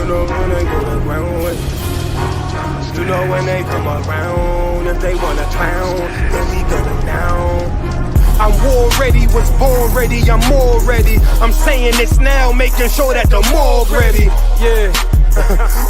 You know when they go to ground with. You know when they come around, if they wanna clown, then we gun them down. I'm war ready, was born ready, I'm more ready. I'm saying this now, making sure that the morgue ready. Yeah.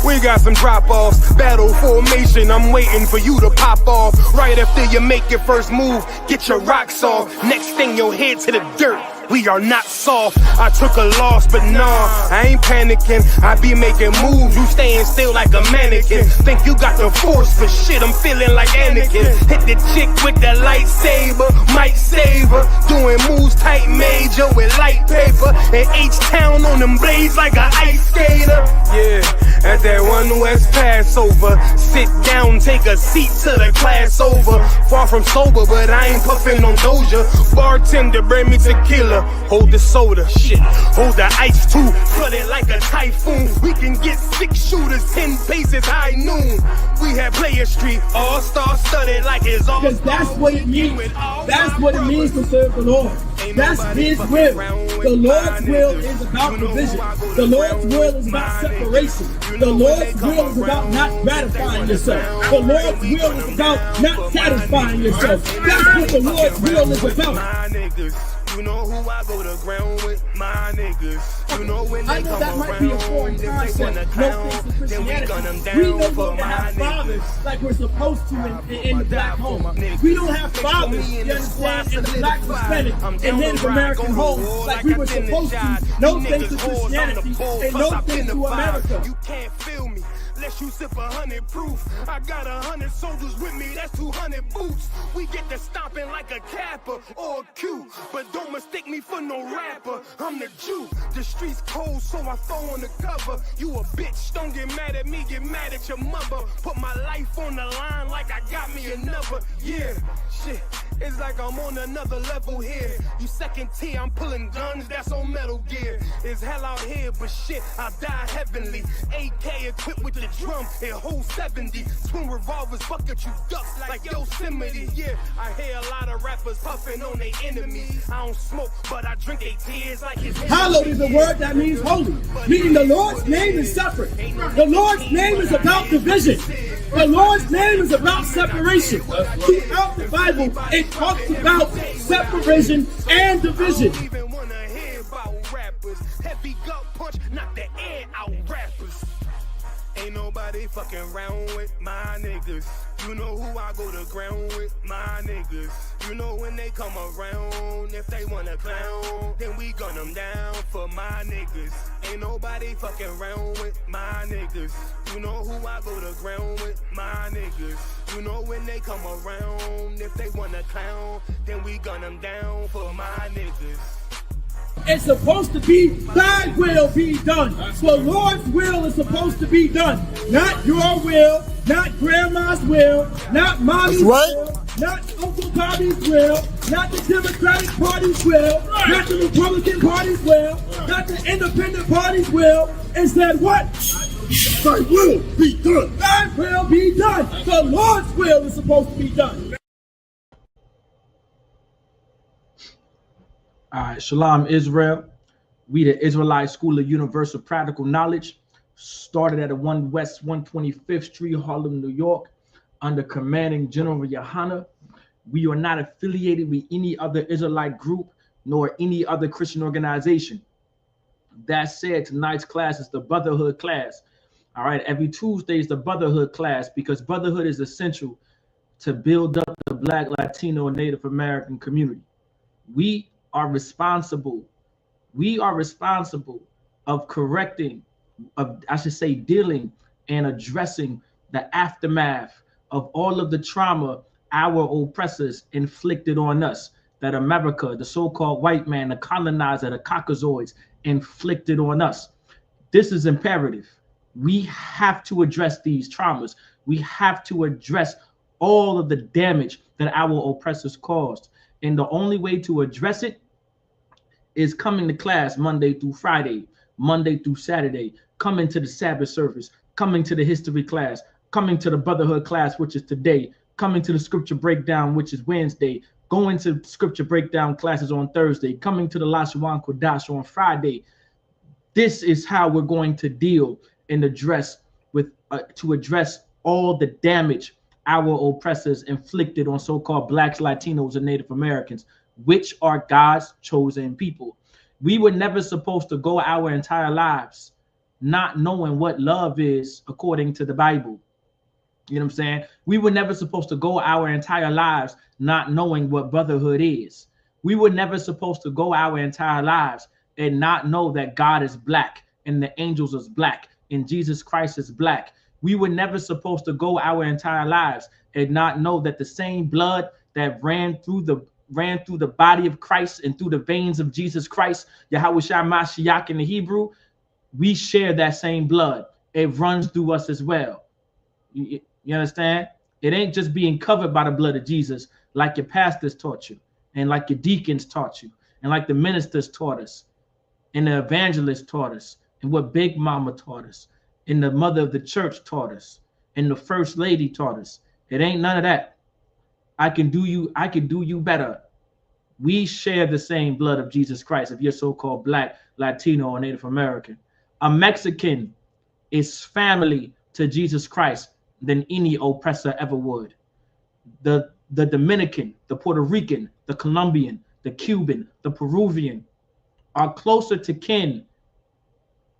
We got some drop-offs, battle formation, I'm waiting for you to pop off. Right after you make your first move, get your rocks off. Next thing you'll head to the dirt, we are not soft. I took a loss, but nah, I ain't panicking. I be making moves, you staying still like a mannequin. Think you got the force for shit, I'm feeling like Anakin. Hit the chick with the lightsaber, might save her. Doing moves tight major with light paper. And H-Town on them blades like an ice skater. Yeah. At that One West Passover, sit down, take a seat till the class over. Far from sober, but I ain't puffin' on Doja. Bartender, bring me tequila. Hold the soda, shit. Hold the ice too, flood it like a typhoon. We can get 6 shooters, 10 paces high noon. We have Player Street, all-star studded like it's all. Because that's what it means. That's what it means to serve the Lord. That's His will. The Lord's will is about division. The Lord's will is about separation. The Lord's will is about not gratifying yourself. The Lord's will is about not satisfying yourself. That's what the Lord's will is about. You know who I go to ground with, my niggas. You know when they come that might be a foreign concept. No offense to Christianity. We don't need to have fathers like we're supposed to in the black home. We don't have fathers, you understand, in the black, Hispanic, and Native American homes like we were supposed to. No thanks to Christianity and no thanks to America. You can't feel me. Unless you sip 100 proof. I got 100 soldiers with me, that's 200 boots. We get to stomping like a Kappa or a Q. But don't mistake me for no rapper, I'm the Jew. The streets cold, so I throw on the cover. You a bitch, don't get mad at me, get mad at your mother. Put my life on the line like I got me another. Yeah, shit. It's like I'm on another level here. You second tier, I'm pulling guns, that's on Metal Gear. It's hell out here, but shit, I die heavenly. AK equipped with the drum, it holds 70. Twin revolvers, fuck at you ducks like Yosemite. Yeah, I hear a lot of rappers puffing on their enemies. I don't smoke, but I drink their tears like it's hallowed is a word that means holy, meaning the Lord's name is separate. The Lord's name is about division. The Lord's name is about separation. Throughout the Bible, it talks about separation and division. Even wanna hear about rappers. Heavy gut punch, knock the air out rappers. Ain't nobody fucking around with my niggas. You know who I go to ground with, my niggas. You know when they come around, if they wanna clown, then we gun them down for my niggas. Ain't nobody fucking around with my niggas. You know who I go to ground with, my niggas. You know when they come around, if they wanna clown, then we gun them down for my niggas. It's supposed to be thy will be done. The Lord's will is supposed to be done. Not your will, not grandma's will, not mommy's will, not Uncle Bobby's will, not the Democratic Party's will, not the Republican Party's will, not the Independent Party's will. Instead, what? Thy will be done. Thy will be done. The Lord's will is supposed to be done. All right, Shalom Israel. We the Israelite School of Universal Practical Knowledge, started at the 1 West 125th Street, Harlem, New York, under commanding General Yohana. We are not affiliated with any other Israelite group nor any other Christian organization. That said, tonight's class is the Brotherhood class. All right, every Tuesday is the Brotherhood class because Brotherhood is essential to build up the Black, Latino, and Native American community. We are responsible of correcting, I should say dealing and addressing the aftermath of all of the trauma our oppressors inflicted on us, that America, the so-called white man, the colonizer, the Caucasoids inflicted on us. This is imperative. We have to address these traumas. We have to address all of the damage that our oppressors caused. And the only way to address it is coming to class Monday through Friday, Monday through Saturday, coming to the Sabbath service, coming to the history class, coming to the Brotherhood class, which is today, coming to the scripture breakdown, which is Wednesday, going to scripture breakdown classes on Thursday, coming to the Lashawan Kodash on Friday. This is how we're going to deal and address to address all the damage our oppressors inflicted on so-called Blacks, Latinos, and Native Americans, which are God's chosen people. We were never supposed to go our entire lives not knowing what love is according to the Bible. You know what I'm saying? We were never supposed to go our entire lives not knowing what brotherhood is. We were never supposed to go our entire lives and not know that God is black and the angels is black and Jesus Christ is black. We were never supposed to go our entire lives and not know that the same blood that ran through the body of Christ and through the veins of Jesus Christ, Yahushua Mashiach in the Hebrew, we share that same blood. It runs through us as well. You understand? It ain't just being covered by the blood of Jesus like your pastors taught you and like your deacons taught you and like the ministers taught us and the evangelists taught us and what Big Mama taught us and the mother of the church taught us and the first lady taught us. It ain't none of that. I can do you better. We share the same blood of Jesus Christ if you're so-called Black, Latino, or Native American. A Mexican is family to Jesus Christ than any oppressor ever would. The Dominican, the Puerto Rican, the Colombian, the Cuban, the Peruvian are closer to kin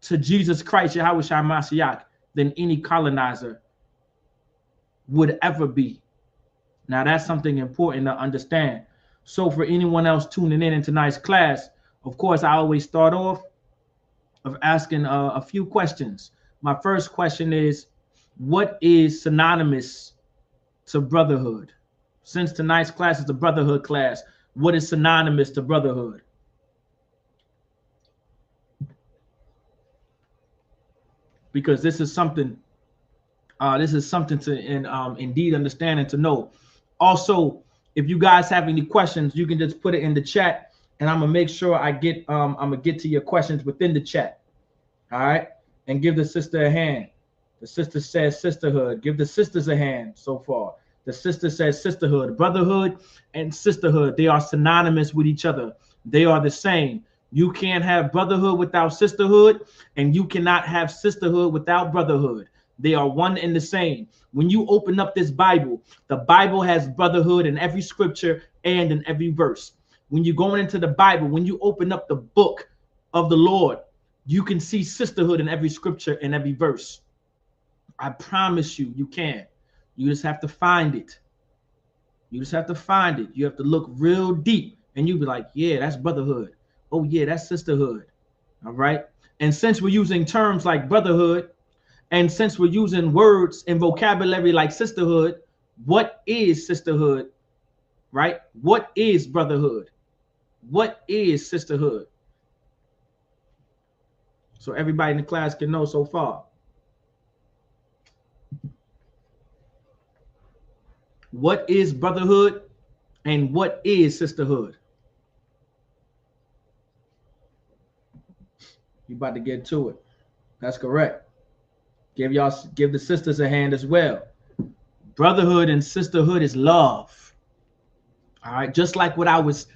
to Jesus Christ, Yahushua Mashiach, than any colonizer would ever be. Now that's something important to understand. So for anyone else tuning in tonight's class, of course, I always start off of asking a few questions. My first question is, what is synonymous to brotherhood? Since tonight's class is a brotherhood class, what is synonymous to brotherhood? Because this is something to indeed understand and to know. Also, if you guys have any questions, you can just put it in the chat, and I'm gonna make sure I'm gonna get to your questions within the chat. All right, and give the sister a hand. The sister says sisterhood. Give the sisters a hand so far. The sister says sisterhood. Brotherhood and sisterhood, they are synonymous with each other. They are the same. You can't have brotherhood without sisterhood, and you cannot have sisterhood without brotherhood. They are one and the same. When you open up this Bible, the Bible has brotherhood in every scripture and in every verse. When you're going into the Bible, when you open up the book of the Lord, you can see sisterhood in every scripture and every verse. I promise you, you can. You just have to find it. You just have to find it. You have to look real deep, and you'll be like, yeah, that's brotherhood. Oh, yeah, that's sisterhood. All right. And since we're using terms like brotherhood, and since we're using words and vocabulary like sisterhood, what is sisterhood? Right? What is brotherhood? What is sisterhood? So everybody in the class can know so far. What is brotherhood and what is sisterhood? You about to get to it. That's correct. Give the sisters a hand as well. Brotherhood and sisterhood is love. All right, just like what I was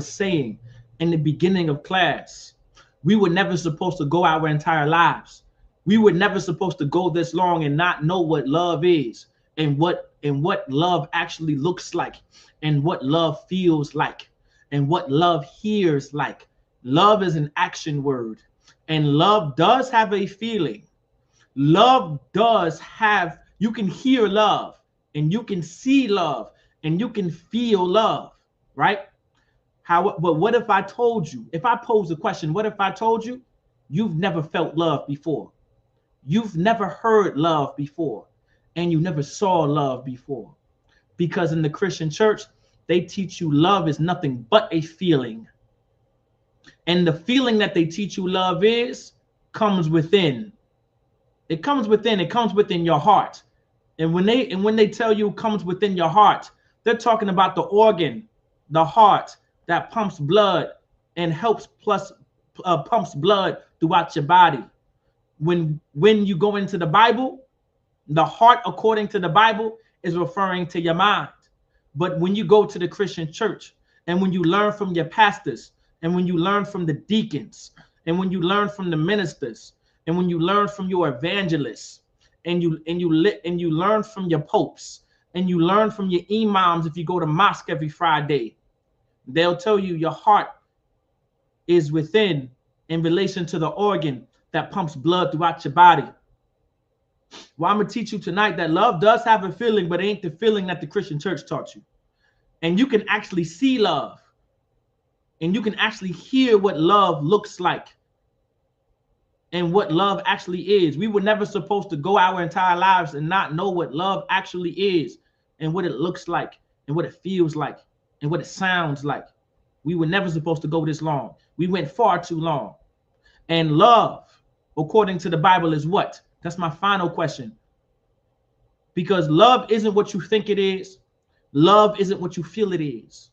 saying in the beginning of class. We were never supposed to go our entire lives. We were never supposed to go this long and not know what love is and what love actually looks like and what love feels like and what love hears like. Love is an action word, and love does have a feeling. Love does have, you can hear love and you can see love and you can feel love, right? But what if I told you, if I pose a question, what if I told you you've never felt love before? You've never heard love before, and you never saw love before. Because in the Christian church, they teach you love is nothing but a feeling. And the feeling that they teach you love comes within. It comes within your heart. And when they tell you it comes within your heart, they're talking about the organ, the heart that pumps blood and pumps blood throughout your body. When you go into the Bible, the heart, according to the Bible, is referring to your mind. But when you go to the Christian church and when you learn from your pastors and when you learn from the deacons and when you learn from the ministers and when you learn from your evangelists, and you learn from your popes, and you learn from your imams, if you go to mosque every Friday, they'll tell you your heart is within in relation to the organ that pumps blood throughout your body. Well, I'm gonna teach you tonight that love does have a feeling, but it ain't the feeling that the Christian church taught you. And you can actually see love, and you can actually hear what love looks like and what love actually is. We were never supposed to go our entire lives and not know what love actually is, and what it looks like, and what it feels like, and what it sounds like. We were never supposed to go this long. We went far too long. And love, according to the Bible, is what? That's my final question. Because love isn't what you think it is. Love isn't what you feel it is.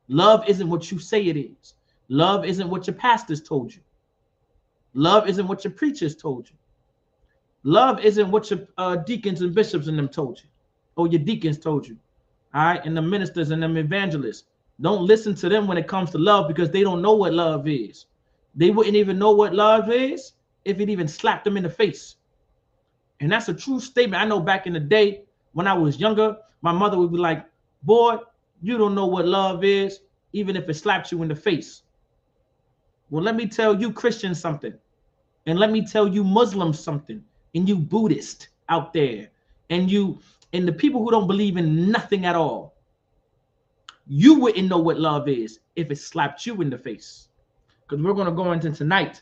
Love isn't what you say it is. Love isn't what your pastors told you. Love isn't what your preachers told you. Love isn't what your deacons and bishops and them told you, or your deacons told you. All right, and the ministers and them evangelists. Don't listen to them when it comes to love, because they don't know what love is. They wouldn't even know what love is if it even slapped them in the face. And that's a true statement. I know back in the day when I was younger, my mother would be like, boy, you don't know what love is, even if it slapped you in the face. Well, let me tell you Christians something. And let me tell you Muslims something. And you Buddhists out there. And the people who don't believe in nothing at all. You wouldn't know what love is if it slapped you in the face. Because we're going to go into tonight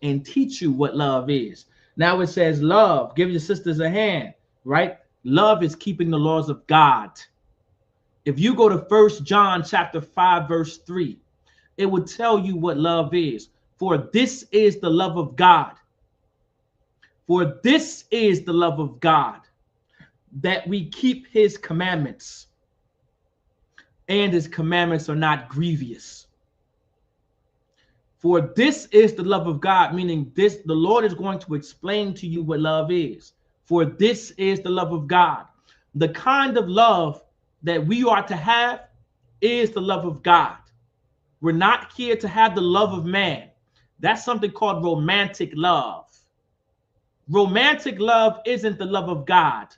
and teach you what love is. Now it says love. Give your sisters a hand, right? Love is keeping the laws of God. If you go to 1 John chapter 5, verse 3, it will tell you what love is. For this is the love of God. For this is the love of God, that we keep his commandments. And his commandments are not grievous. For this is the love of God, meaning this, the Lord is going to explain to you what love is. For this is the love of God. The kind of love that we are to have is the love of God. We're not here to have the love of man. That's something called romantic love. Romantic love isn't the love of God.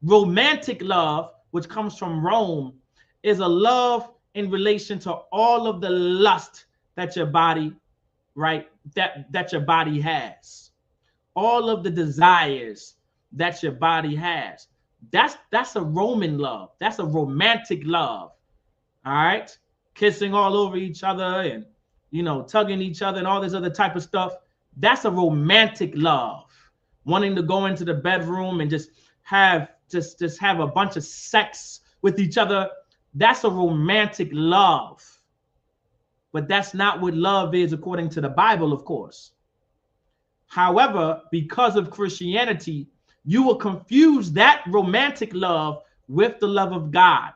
Romantic love, which comes from Rome, is a love in relation to all of the lust that your body, right, that your body has. All of the desires that your body has. That's a Roman love. That's a romantic love. All right? Kissing all over each other and, tugging each other and all this other type of stuff. That's a romantic love. Wanting to go into the bedroom and just have a bunch of sex with each other. That's a romantic love. But that's not what love is according to the Bible, of course. However, because of Christianity, you will confuse that romantic love with the love of God.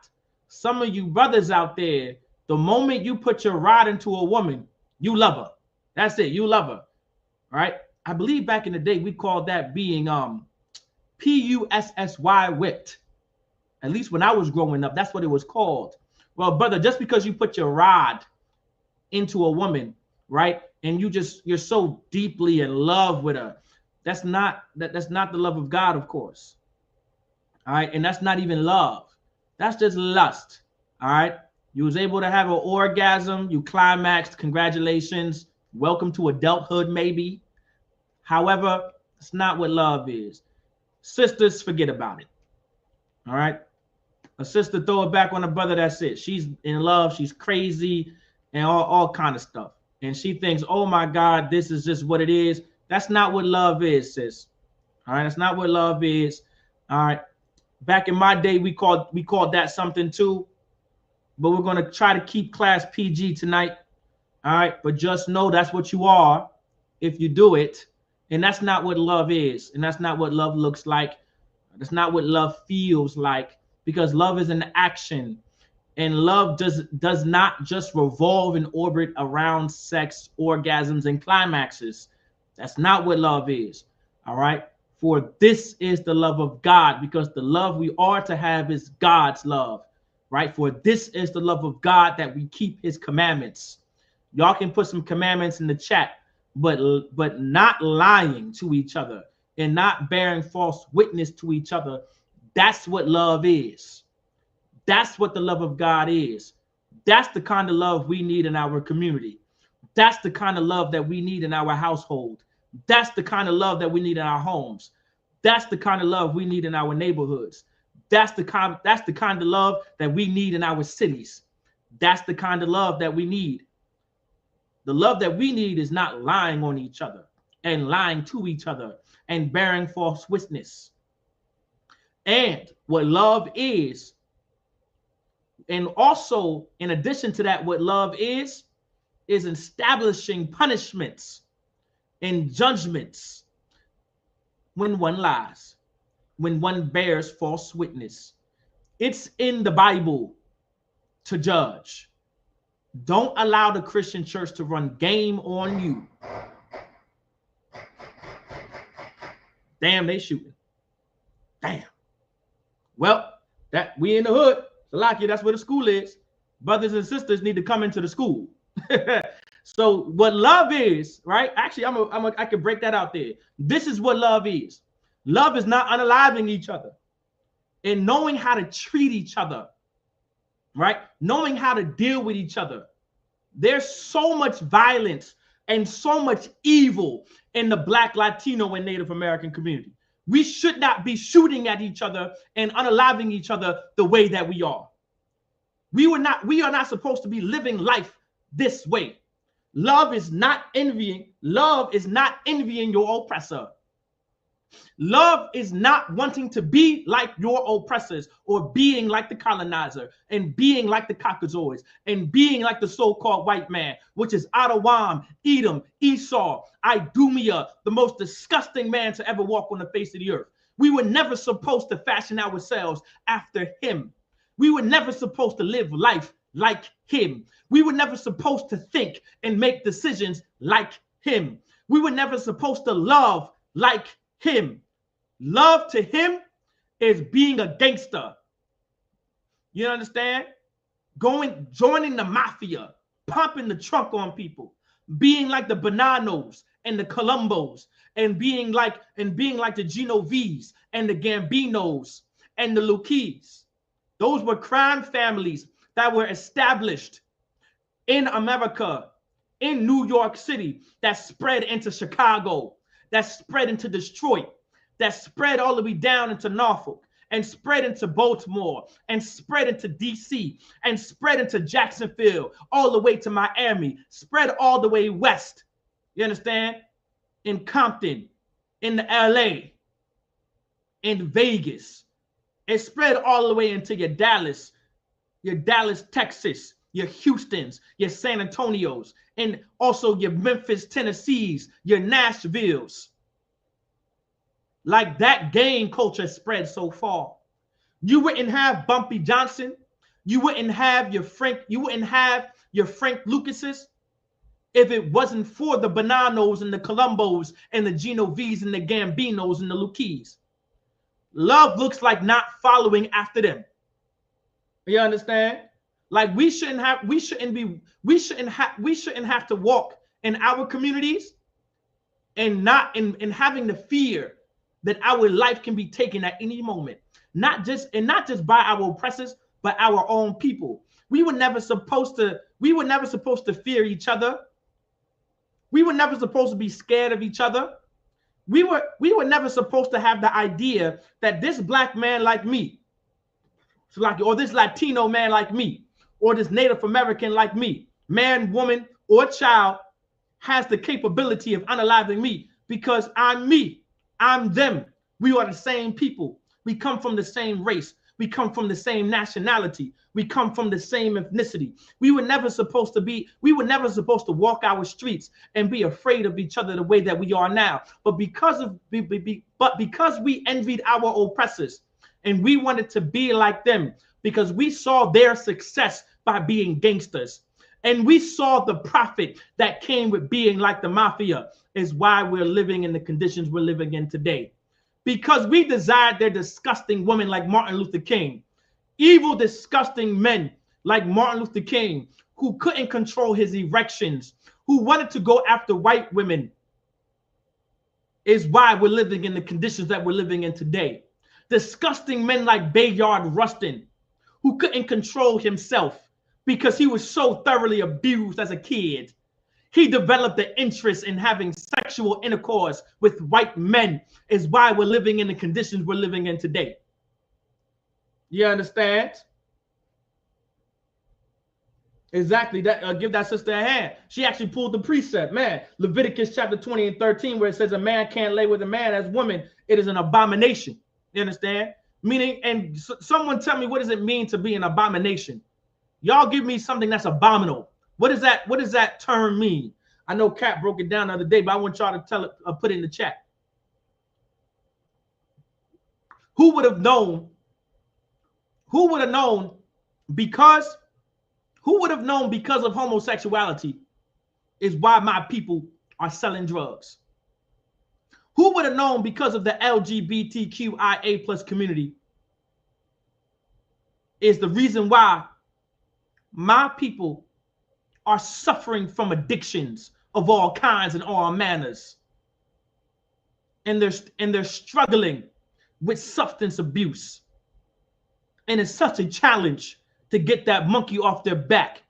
Some of you brothers out there, the moment you put your rod into a woman, you love her. That's it. You love her. Right? I believe back in the day, we called that being P-U-S-S-Y, whipped. At least when I was growing up, that's what it was called. Well, brother, just because you put your rod into a woman, right, and you're so deeply in love with her, that's not the love of God, of course. All right, and that's not even love. That's just lust. All right, you was able to have an orgasm, you climaxed, congratulations, welcome to adulthood, maybe. However, it's not what love is. Sisters, forget about it. All right, a sister throw it back on a brother. That's it. She's in love. She's crazy and all kind of stuff. And she thinks, oh my God, this is just what it is. That's not what love is, sis. All right, that's not what love is. All right. Back in my day, we called that something too. But we're gonna try to keep class PG tonight. All right, but just know that's what you are if you do it. And that's not what love is. And that's not what love looks like. That's not what love feels like, because love is an action. And love does not just revolve and orbit around sex, orgasms, and climaxes. That's not what love is. All right. For this is the love of God, because the love we are to have is God's love. Right. For this is the love of God, that we keep his commandments. Y'all can put some commandments in the chat. but not lying to each other and not bearing false witness to each other. That's what love is. That's what the love of God is. That's the kind of love we need in our community. That's the kind of love that we need in our household. That's the kind of love that we need in our homes. That's the kind of love we need in our neighborhoods. That's the kind of love that we need in our cities. That's the kind of love that we need. The love that we need is not lying on each other and lying to each other and bearing false witness. And what love is, and also in addition to that, what love is establishing punishments and judgments when one lies, when one bears false witness. It's in the Bible to judge. Don't allow the Christian church to run game on you. Damn, they shooting. Damn. Well, that we in the hood. Salaki, that's where the school is. Brothers and sisters need to come into the school. So what love is, right? Actually, I can break that out there. This is what love is. Love is not unaliving each other and knowing how to treat each other, right? Knowing how to deal with each other. There's so much violence and so much evil in the Black, Latino, and Native American community. We should not be shooting at each other and unaliving each other the way that we are. We are not supposed to be living life this way. Love is not envying. Love is not envying your oppressor. Love is not wanting to be like your oppressors or being like the colonizer and being like the Caucasoids and being like the so-called white man, which is Adawam, Edom, Esau, Idumea, the most disgusting man to ever walk on the face of the earth. We were never supposed to fashion ourselves after him. We were never supposed to live life like him. We were never supposed to think and make decisions like him. We were never supposed to love like him. Love to him is being a gangster. You understand? Joining the mafia, pumping the trunk on people, being like the Bonanos and the Colombos, and being like the Genovese and the Gambinos and the Lukis. Those were crime families that were established in America, in New York City, that spread into Chicago, that spread into Detroit, that spread all the way down into Norfolk, and spread into Baltimore, and spread into DC, and spread into Jacksonville, all the way to Miami, spread all the way west. You understand? In Compton, in the LA, in Vegas. It spread all the way into your Dallas, Texas, your Houstons, your San Antonios, and also your Memphis, Tennessees, your Nashvilles. Like that gang culture spread so far. You wouldn't have Bumpy Johnson. You wouldn't have your Frank Lucases if it wasn't for the Bonanos and the Colombos and the Genovese and the Gambinos and the Lukis. Love looks like not following after them. You understand? Like we shouldn't have to walk in our communities and not in having the fear that our life can be taken at any moment, not just by our oppressors, but our own people. We were never supposed to fear each other. We were never supposed to be scared of each other. We were never supposed to have the idea that this black man like me, or this Latino man like me, or this Native American like me, man, woman, or child, has the capability of unaliving me because I'm me. I'm them. We are the same people. We come from the same race. We come from the same nationality. We come from the same ethnicity. We were never supposed to walk our streets and be afraid of each other the way that we are now. But because we envied our oppressors and we wanted to be like them, because we saw their success by being gangsters, and we saw the profit that came with being like the mafia, is why we're living in the conditions we're living in today. Because we desired their disgusting women like Martin Luther King, evil, disgusting men like Martin Luther King, who couldn't control his erections, who wanted to go after white women is why we're living in the conditions that we're living in today. Disgusting men like Bayard Rustin, who couldn't control himself because he was so thoroughly abused as a kid. He developed an interest in having sexual intercourse with white men, is why we're living in the conditions we're living in today. You understand? Exactly. That give that sister a hand. She actually pulled the precept, man. Leviticus chapter 20 and 13, where it says a man can't lay with a man as woman. It is an abomination. You understand? Meaning, and someone tell me, what does it mean to be an abomination? Y'all give me something that's abominable. What does that term mean? I know Kat broke it down the other day, but I want y'all to tell it, put it in the chat. Who would have known? Who would have known because? Who would have known because of homosexuality is why my people are selling drugs? Who would have known because of the LGBTQIA plus community is the reason why my people are suffering from addictions of all kinds and all manners. And they're struggling with substance abuse. And it's such a challenge to get that monkey off their back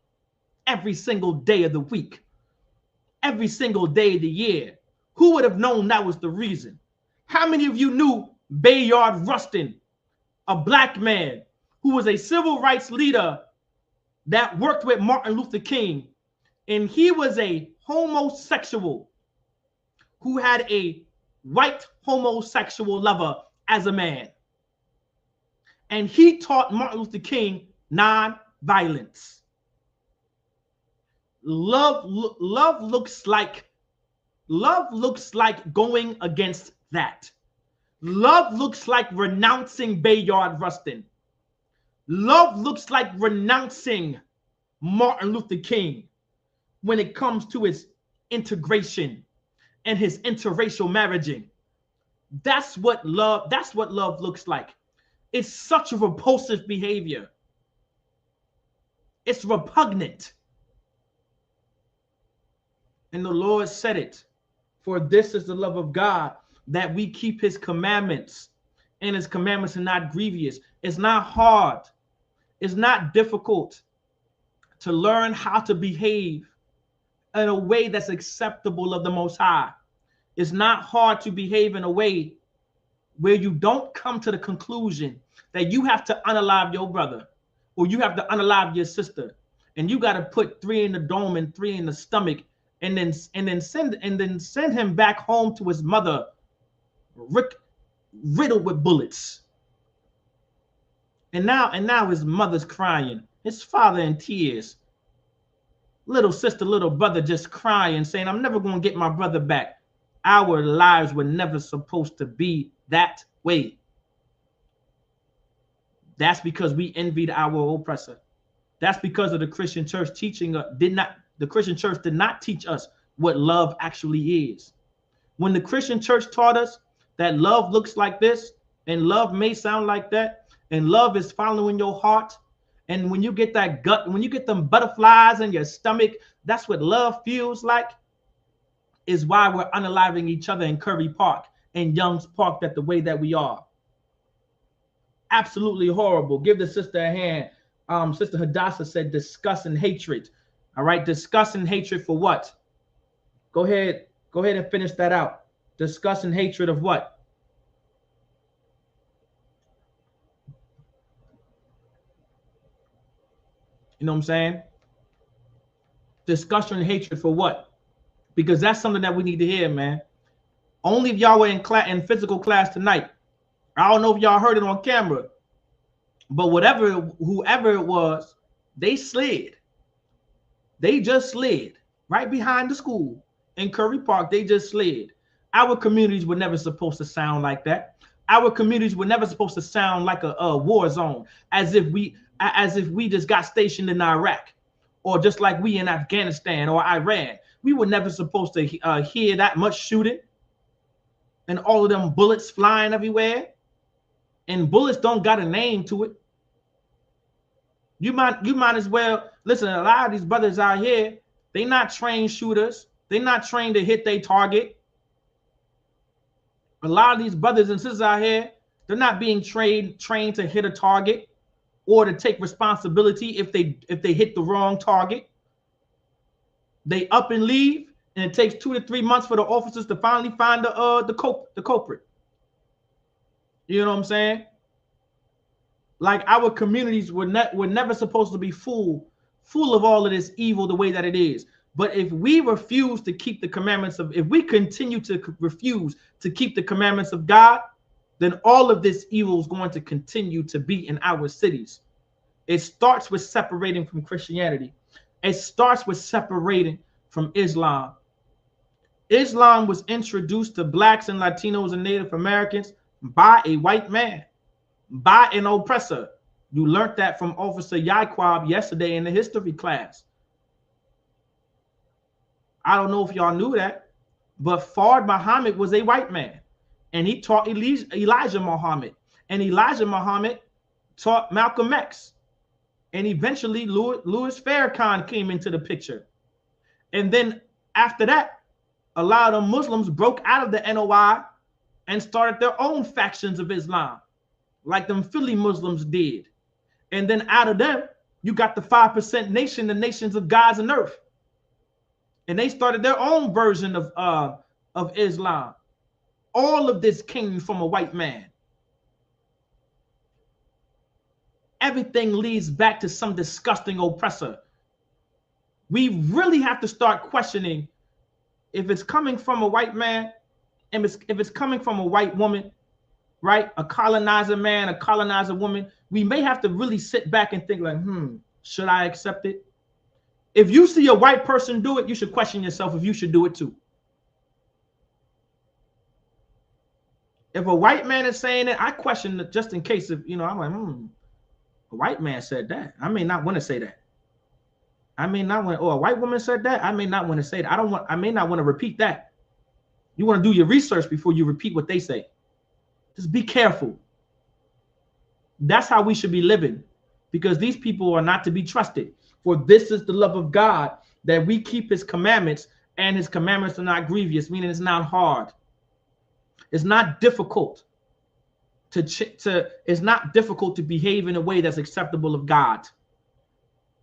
every single day of the week, every single day of the year. Who would have known that was the reason? How many of you knew Bayard Rustin, a black man who was a civil rights leader that worked with Martin Luther King, and he was a homosexual who had a white homosexual lover as a man. And he taught Martin Luther King non-violence. Love looks like going against that. Love looks like renouncing Bayard Rustin. Love looks like renouncing Martin Luther King when it comes to his integration and his interracial marriaging. That's what love looks like. It's such a repulsive behavior. It's repugnant. And the Lord said it, for this is the love of God, that we keep his commandments, and his commandments are not grievous. It's not hard. It's not difficult to learn how to behave in a way that's acceptable of the Most High. It's not hard to behave in a way where you don't come to the conclusion that you have to unalive your brother or you have to unalive your sister, and you got to put 3 in the dome and 3 in the stomach, and then send him back home to his mother, riddled with bullets. And now his mother's crying, his father in tears, little sister, little brother just crying, saying, I'm never going to get my brother back. Our lives were never supposed to be that way. That's because we envied our oppressor. That's because of the Christian church teaching the Christian church did not teach us what love actually is. When the Christian church taught us that love looks like this, and love may sound like that, and love is following your heart, and when you get that gut, when you get them butterflies in your stomach, that's what love feels like, is why we're unaliving each other in Curry Park and Young's Park the way that we are. Absolutely horrible. Give the sister a hand. Sister Hadassah said disgust and hatred. All right, disgust and hatred for what? Go ahead and finish that out. Disgust and hatred of what? You know what I'm saying? Disgust and hatred for what? Because that's something that we need to hear, man. Only if y'all were in physical class tonight. I don't know if y'all heard it on camera, but whoever it was, they slid. They just slid right behind the school in Curry Park. They just slid. Our communities were never supposed to sound like that. Our communities were never supposed to sound like a war zone, as if we just got stationed in Iraq, or just like we in Afghanistan or Iran. We were never supposed to hear that much shooting and all of them bullets flying everywhere. And bullets don't got a name to it. You might as well listen. A lot of these brothers out here, They're not trained shooters. They're not trained to hit their target. A lot of these brothers and sisters out here, they're not being trained to hit a target or to take responsibility if they hit the wrong target. They up and leave, and it takes 2 to 3 months for the officers to finally find the culprit. You know what I'm saying? Like, our communities were never supposed to be full of all of this evil the way that it is. But if we refuse to keep the commandments if we continue to refuse to keep the commandments of God, then all of this evil is going to continue to be in our cities. It starts with separating from Christianity. It starts with separating from Islam. Islam was introduced to blacks and Latinos and Native Americans by a white man, by an oppressor. You learned that from Officer Yaquab yesterday in the history class. I don't know if y'all knew that, but Fard Muhammad was a white man, and he taught Elijah Muhammad, and Elijah Muhammad taught Malcolm X, and eventually Louis Farrakhan came into the picture. And then after that, a lot of Muslims broke out of the NOI and started their own factions of Islam, like them Philly Muslims did. And then out of them, you got the 5% nation, the nations of gods and earth. And they started their own version of Islam. All of this came from a white man. Everything leads back to some disgusting oppressor. We really have to start questioning if it's coming from a white man, and if it's coming from a white woman, right? A colonizer man, a colonizer woman. We may have to really sit back and think like, should I accept it? If you see a white person do it, you should question yourself if you should do it too. If a white man is saying it, I question it just in case. If I'm like, a white man said that. I may not want to say that. I may not want. Or a white woman said that. I may not want to say that. I may not want to repeat that. You want to do your research before you repeat what they say. Just be careful. That's how we should be living, because these people are not to be trusted. For this is the love of God, that we keep his commandments, and his commandments are not grievous, meaning it's not hard. It's not difficult it's not difficult to behave in a way that's acceptable of God.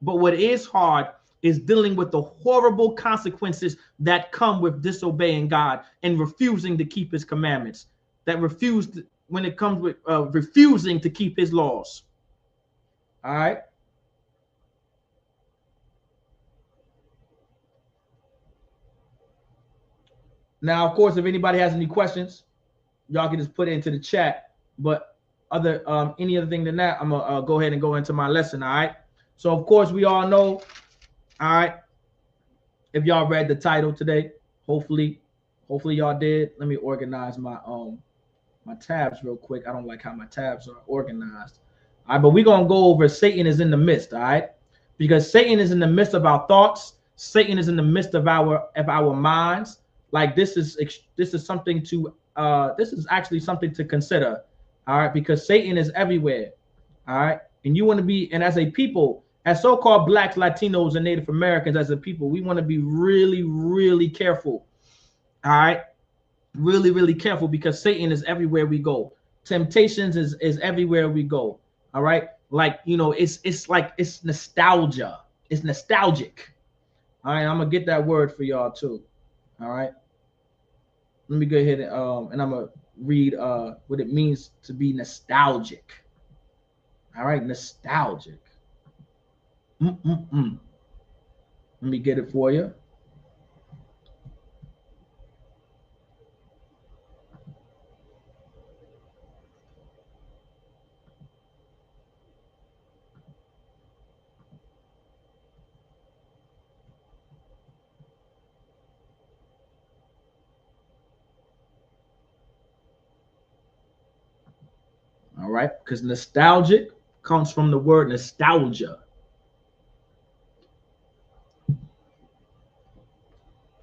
But what is hard is dealing with the horrible consequences that come with disobeying God and refusing to keep his commandments, that refused when it comes with refusing to keep his laws. All right. Now, of course, if anybody has any questions, y'all can just put it into the chat. But any other thing than that, I'm gonna go ahead and go into my lesson. All right. So, of course, we all know. All right. If y'all read the title today, hopefully y'all did. Let me organize my my tabs real quick. I don't like how my tabs are organized. All right, but we're gonna go over Satan is in the midst. All right, because Satan is in the midst of our thoughts. Satan is in the midst of our minds. Like this is something to this is actually something to consider. All right, because Satan is everywhere. All right, and you want to be, and as a people, as so-called blacks, Latinos, and Native Americans, as a people, we want to be really, really careful. All right, really, really careful, because Satan is everywhere we go. Temptations is everywhere we go. All right, like it's like it's nostalgia. It's nostalgic. All right, I'm gonna get that word for y'all too. All right, let me go ahead and I'm gonna read what it means to be nostalgic. All right, nostalgic. Let me get it for you. All right, because nostalgic comes from the word nostalgia.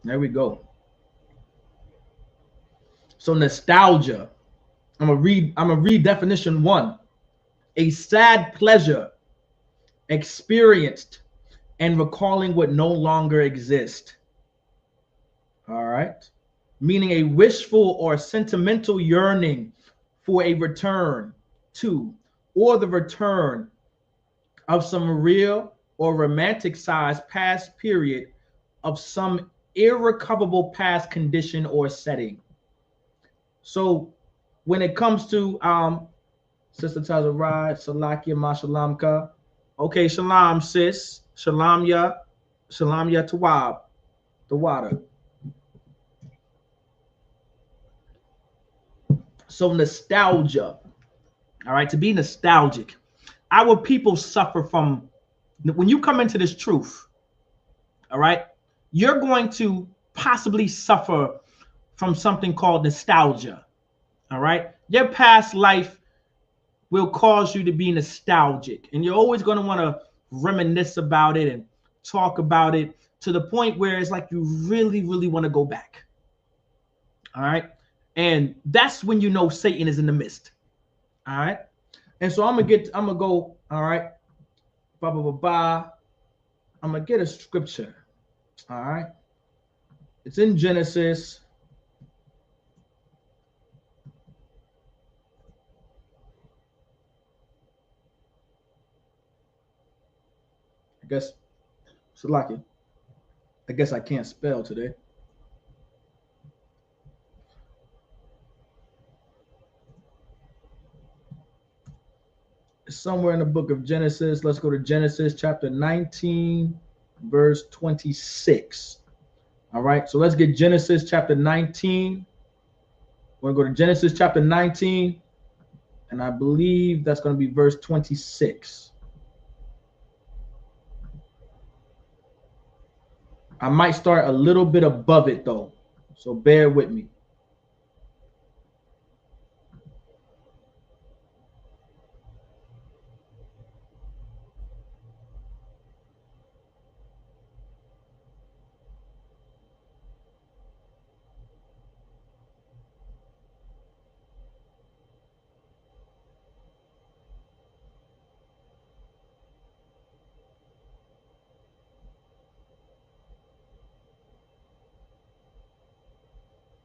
There we go. So nostalgia. I'm gonna read definition 1. A sad pleasure experienced and recalling what no longer exists. All right. Meaning a wishful or sentimental yearning for a return to, or the return of some real or romanticized past period of some irrecoverable past condition or setting. So when it comes to Sister Tazarai, Salakia, Mashalamka. Okay, shalom, sis. Shalom ya Tawab, the water. So nostalgia. All right, to be nostalgic. Our people suffer from, when you come into this truth, all right, you're going to possibly suffer from something called nostalgia. All right, your past life will cause you to be nostalgic, and you're always going to want to reminisce about it and talk about it to the point where it's like you really, really want to go back. All right, and that's when you know Satan is in the midst. All right, and so I'm gonna go. All right, I'm gonna get a scripture. All right, it's in Genesis. I guess it's lucky. I guess I can't spell today. It's somewhere in the book of Genesis. Let's go to Genesis chapter 19, verse 26. All right, so let's get Genesis chapter 19. We're going to go to Genesis chapter 19, and I believe that's going to be verse 26. I might start a little bit above it, though, so bear with me.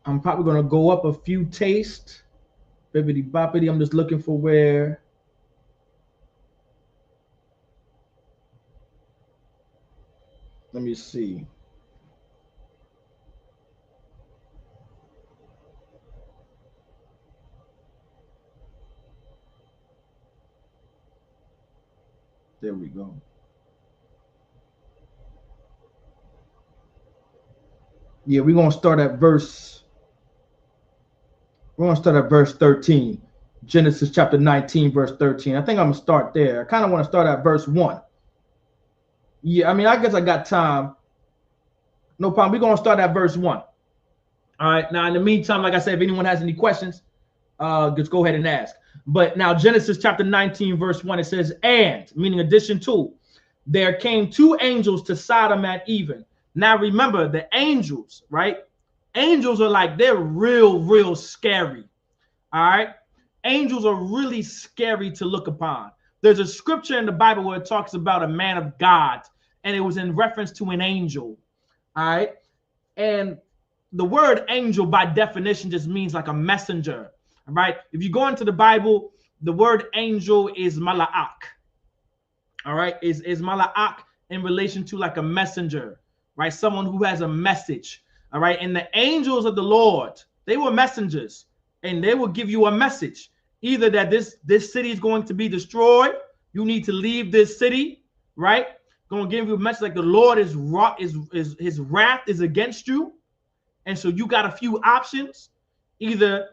I'm probably going to go up a few tastes. Bibbidi boppity. I'm just looking for where. Let me see. There we go. Yeah, we're going to start at verse. We're going to start at verse 13. Genesis chapter 19, verse 13. I think I'm going to start there. I kind of want to start at verse 1. Yeah, I mean, I guess I got time. No problem. We're going to start at verse 1. All right. Now, in the meantime, like I said, if anyone has any questions, just go ahead and ask. But now, Genesis chapter 19, verse 1, it says, and, meaning addition to, there came two angels to Sodom at even. Now, remember, the angels, right? Angels are like, they're real scary. All right. Angels are really scary to look upon. There's a scripture in the Bible where it talks about a man of God, and it was in reference to an angel. All right. And the word angel by definition just means like a messenger. All right. If you go into the Bible, the word angel is mala'ak. All right. Is mala'ak in relation to like a messenger, right? Someone who has a message. All right. And the angels of the Lord, they were messengers, and they will give you a message. Either that this city is going to be destroyed. You need to leave this city, right? Going to give you a message like the Lord is his wrath is against you. And so you got a few options. Either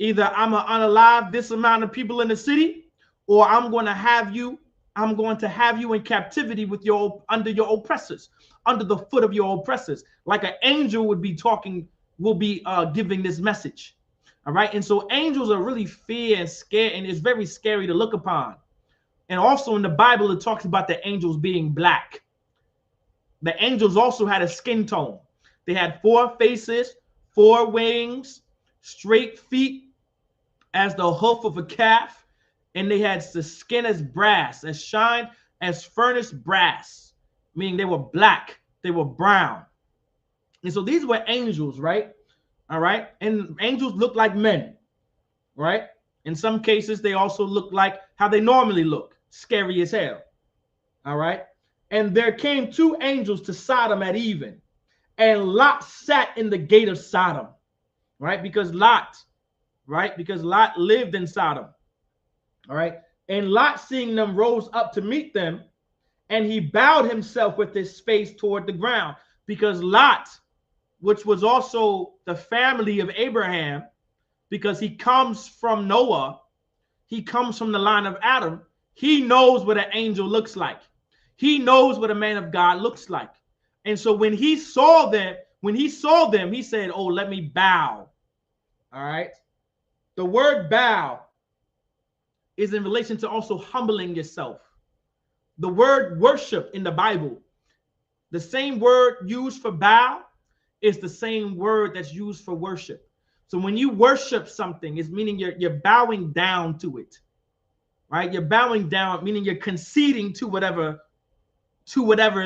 I'm going to unalive this amount of people in the city, or I'm going to have you in captivity with under your oppressors, under the foot of your oppressors. Like an angel will be giving this message. All right. And so angels are really fear and scared, and it's very scary to look upon. And also in the Bible, it talks about the angels being black. The angels also had a skin tone. They had 4 faces, 4 wings, straight feet as the hoof of a calf, and they had the skin as brass, as shined as furnace brass. meaning they were black, they were brown. And so these were angels, right? All right. And angels look like men, right? In some cases, they also look like how they normally look, scary as hell. All right. And there came two angels to Sodom at even, and Lot sat in the gate of Sodom, right? Because Lot lived in Sodom. All right. And Lot, seeing them, rose up to meet them, and he bowed himself with his face toward the ground, because Lot, which was also the family of Abraham, because he comes from Noah, he comes from the line of Adam, he knows what an angel looks like. He knows what a man of God looks like. And so when he saw them, he said, oh, let me bow. All right. The word bow is in relation to also humbling yourself. The word worship in the Bible, the same word used for bow is the same word that's used for worship. So when you worship something, it's meaning you're bowing down to it, right? You're bowing down, meaning you're conceding to whatever is whatever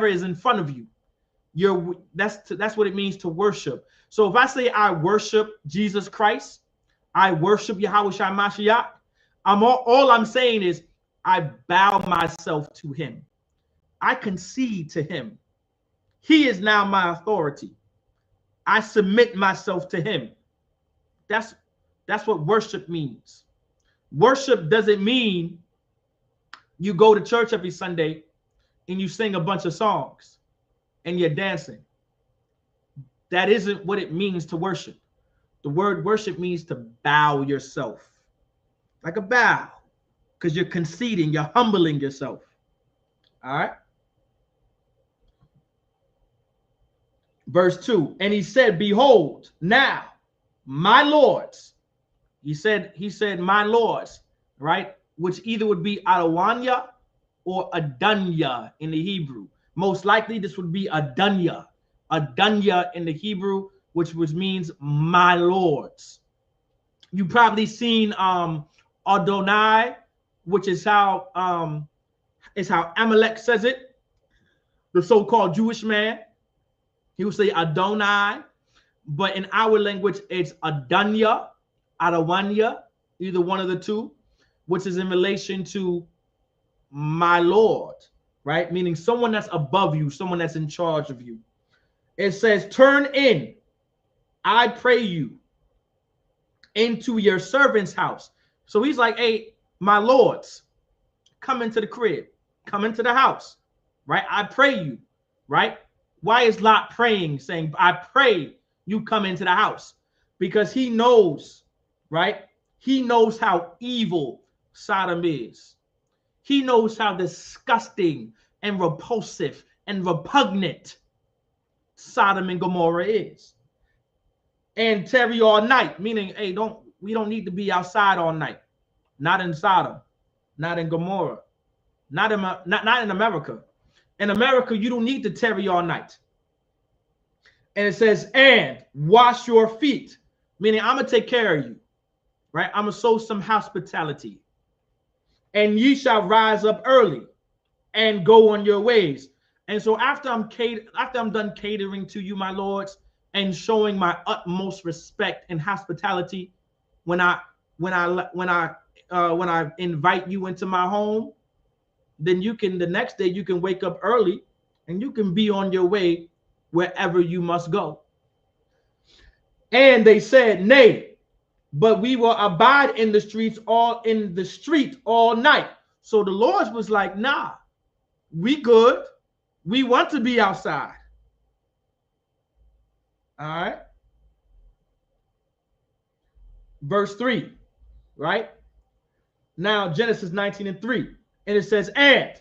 is in front of you. That's what it means to worship. So if I say I worship Jesus Christ, I worship Yahweh Shai Mashiach, all I'm saying is I bow myself to him. I concede to him. He is now my authority. I submit myself to him. That's what worship means. Worship doesn't mean you go to church every Sunday and you sing a bunch of songs and you're dancing. That isn't what it means to worship. The word worship means to bow yourself, like a bow, because you're conceding, you're humbling yourself. All right. Verse 2, and he said, behold, now, my lords. He said, my lords, right? Which either would be Adawanya or Adunya in the Hebrew. Most likely this would be Adunya. Adunya in the Hebrew, which means my lords. You probably seen Adonai, which is how Amalek says it, the so-called Jewish man. He would say Adonai, but in our language, it's Adunya, Adawanya, either one of the two, which is in relation to my Lord, right? Meaning someone that's above you, someone that's in charge of you. It says, turn in, I pray you, into your servant's house. So he's like, hey, my lords, come into the crib, come into the house, right? I pray you, right? Why is Lot praying, saying, I pray you come into the house? Because he knows, right? He knows how evil Sodom is. He knows how disgusting and repulsive and repugnant Sodom and Gomorrah is. And tarry all night, meaning, hey, we don't need to be outside all night. Not in Sodom, not in Gomorrah, not in America. In America, you don't need to tarry all night. And it says, and wash your feet, meaning I'm going to take care of you, right? I'm going to show some hospitality. And ye shall rise up early and go on your ways. And so after I'm done catering to you, my lords, and showing my utmost respect and hospitality, when I invite you into my home, then the next day you can wake up early and you can be on your way wherever you must go. And they said, nay, but we will abide in the street all night. So the Lord was like, nah, we good. We want to be outside. All right. Verse 3, right? Now, Genesis 19:3. And it says, and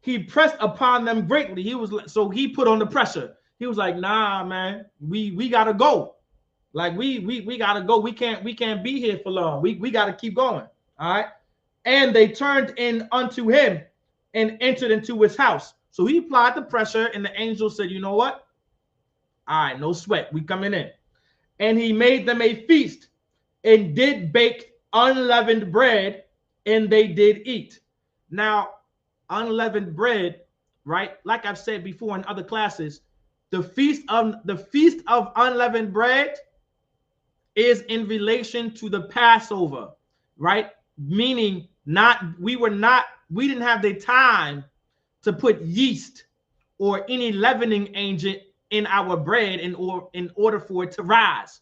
he pressed upon them greatly. So he put on the pressure. He was like, nah, man, we gotta go. Like we gotta go. We can't be here for long. We gotta keep going. All right. And they turned in unto him and entered into his house. So he applied the pressure, and the angel said, you know what? All right, no sweat. We coming in. And he made them a feast and did bake unleavened bread, and they did eat. Now, unleavened bread right? Like I've said before in other classes, the feast of unleavened bread is in relation to the Passover, right? Meaning we didn't have the time to put yeast or any leavening agent in our bread in order for it to rise.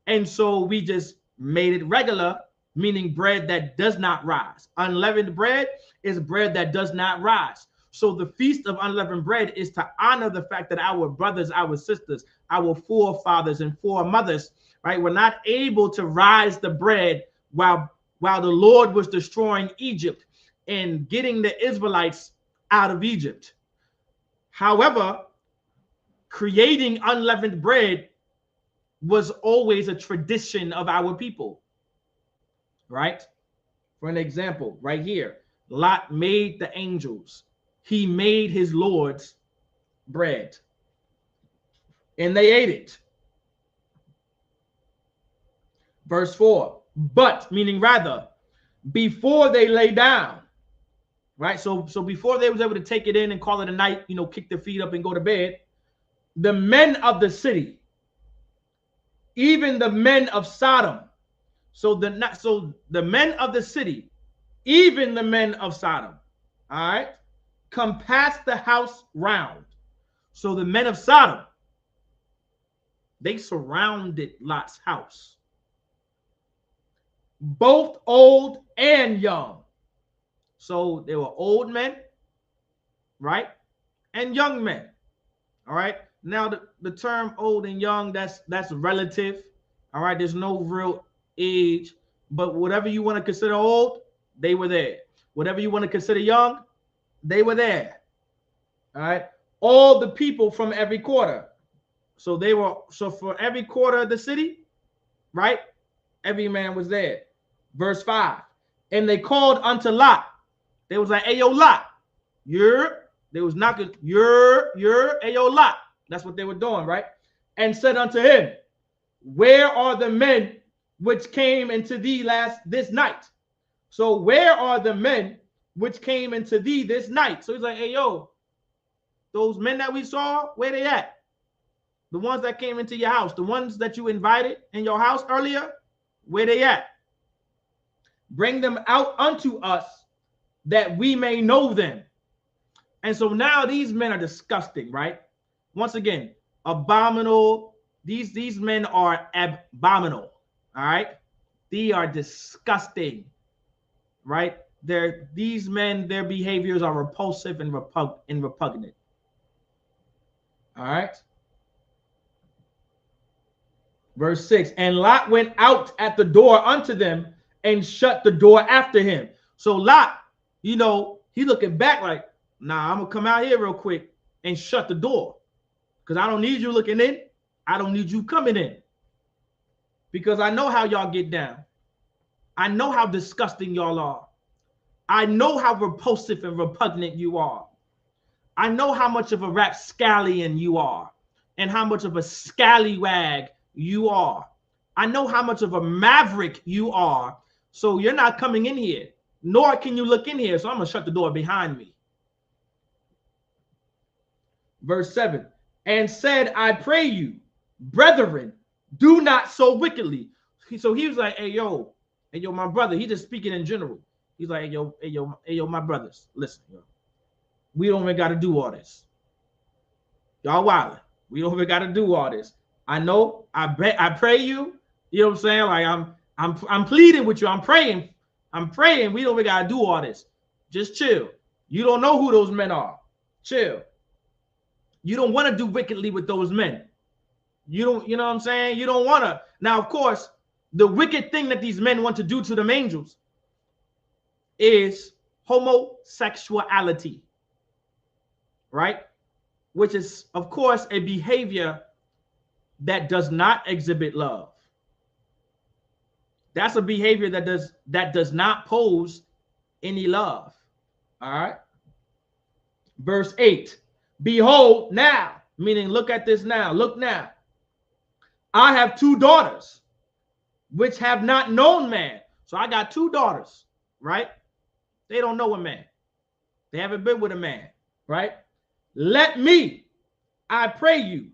And so we just made it regular, meaning bread that does not rise. Unleavened bread is bread that does not rise. So the feast of unleavened bread is to honor the fact that our brothers, our sisters, our forefathers and foremothers, right, were not able to rise the bread while the Lord was destroying Egypt and getting the Israelites out of Egypt. However, creating unleavened bread was always a tradition of our people, right? For an example, right here, Lot made the angels. He made his Lord's bread, and they ate it. Verse 4, but, meaning rather, before they lay down, right? So before they was able to take it in and call it a night, kick their feet up and go to bed, the men of the city, even the men of Sodom, so the men of the city, even the men of Sodom, all right, compassed the house round. So the men of Sodom, they surrounded Lot's house, both old and young. So they were old men, right, and young men. All right. Now the term old and young, that's relative. All right. There's no real age, but whatever you want to consider old, they were there. Whatever you want to consider young, they were there. All right. All the people from every quarter. So for every quarter of the city, right? Every man was there. Verse 5. And they called unto Lot. They was like, hey, yo, Lot. They was knocking, hey, yo, Lot. That's what they were doing, right? And said unto him, where are the men which came into thee this night? So where are the men which came into thee this night? So he's like, hey, yo, those men that we saw, where they at? The ones that came into your house, the ones that you invited in your house earlier, where they at? Bring them out unto us that we may know them. And so now these men are disgusting, right? Once again, abominable. These men are abominable, all right? They are disgusting, right? These men, their behaviors are repulsive and repugnant. All right? Verse 6, and Lot went out at the door unto them and shut the door after him. So Lot, he looking back like, nah, I'm going to come out here real quick and shut the door because I don't need you looking in. I don't need you coming in because I know how y'all get down. I know how disgusting y'all are. I know how repulsive and repugnant you are. I know how much of a rapscallion you are and how much of a scallywag you are. I know how much of a maverick you are. So you're not coming in here, nor can you look in here. So I'm going to shut the door behind me. Verse 7, and said, I pray you, brethren, do not so wickedly. So he was like, hey, yo, my brother. He just speaking in general. He's like, hey, yo, my brothers, listen, yo. We don't even got to do all this. Y'all wildin'. We don't even got to do all this. I know. I pray you. You know what I'm saying? Like I'm pleading with you. I'm praying. We don't even got to do all this. Just chill. You don't know who those men are. Chill. You don't want to do wickedly with those men. You know what I'm saying? You don't want to. Now, of course, the wicked thing that these men want to do to them angels is homosexuality, right? Which is, of course, a behavior that does not exhibit love. That's a behavior that does not pose any love. All right. Verse 8. Behold now, meaning look at this now. Look now. I have 2 daughters which have not known man. So I got 2 daughters, right? They don't know a man. They haven't been with a man, right? let me, I pray you,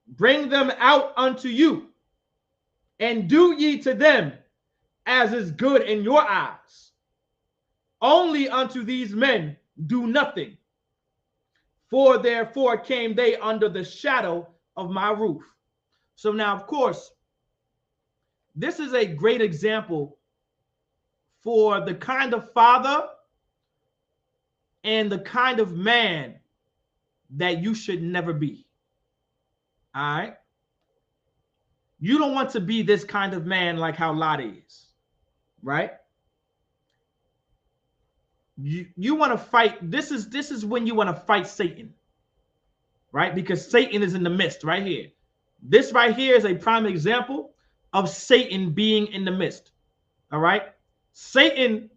bring them out unto you, and do ye to them as is good in your eyes. Only unto these men do nothing, for therefore came they under the shadow of my roof. So now, of course, this is a great example for the kind of father and the kind of man that you should never be. All right? You don't want to be this kind of man like how Lot is, right? You want to fight. This is when you want to fight Satan, right? Because Satan is in the midst right here. This right here is a prime example of Satan being in the midst. All right? Satan,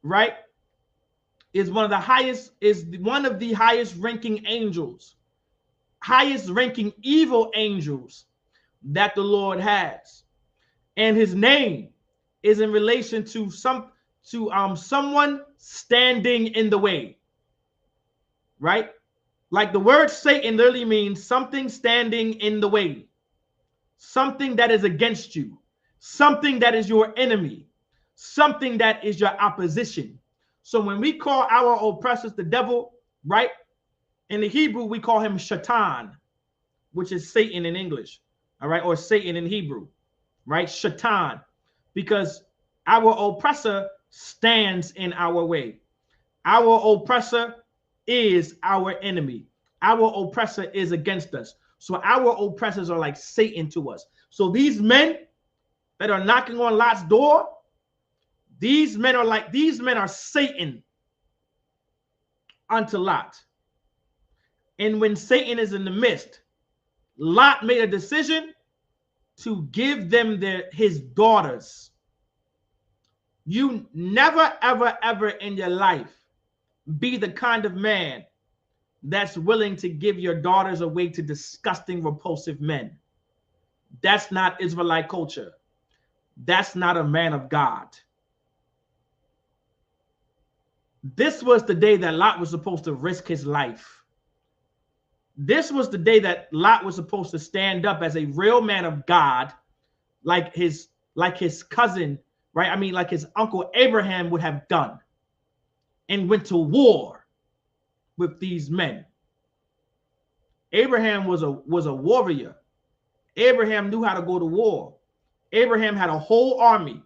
right, is one of the highest ranking angels, highest ranking evil angels that the Lord has. And his name is in relation to someone standing in the way. Right? Like the word Satan literally means something standing in the way. Something that is against you, something that is your enemy, something that is your opposition. So when we call our oppressors the devil, right? In the Hebrew, we call him Shaitan, which is Satan in English, all right? Or Satan in Hebrew, right? Shaitan, because our oppressor stands in our way. Our oppressor is our enemy. Our oppressor is against us. So our oppressors are like Satan to us. So these men that are knocking on Lot's door, these men are Satan unto Lot. And when Satan is in the midst, Lot made a decision to give them his daughters. You never, ever, ever in your life be the kind of man that's willing to give your daughters away to disgusting, repulsive men. That's not Israelite culture. That's not a man of God. This was the day that Lot was supposed to risk his life. This was the day that Lot was supposed to stand up as a real man of God, like his cousin, right? I mean, like his uncle Abraham would have done, and went to war with these men. Abraham was a warrior. Abraham knew how to go to war. Abraham had a whole army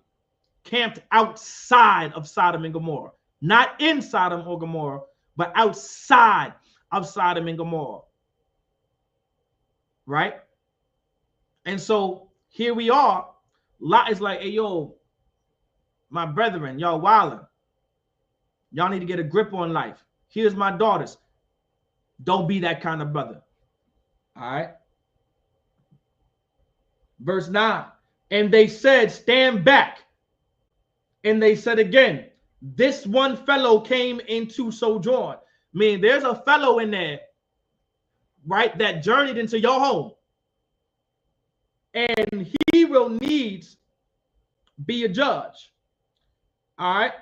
camped outside of Sodom and Gomorrah. Not in Sodom or Gomorrah, but outside of Sodom and Gomorrah. Right? And so here we are. Lot is like, hey, yo, my brethren, y'all wildin'. Y'all need to get a grip on life. Here's my daughters. Don't be that kind of brother. All right. Verse 9. And they said, stand back. And they said again, this one fellow came into sojourn. I mean, there's a fellow in there, right, that journeyed into your home. And he will needs be a judge. All right.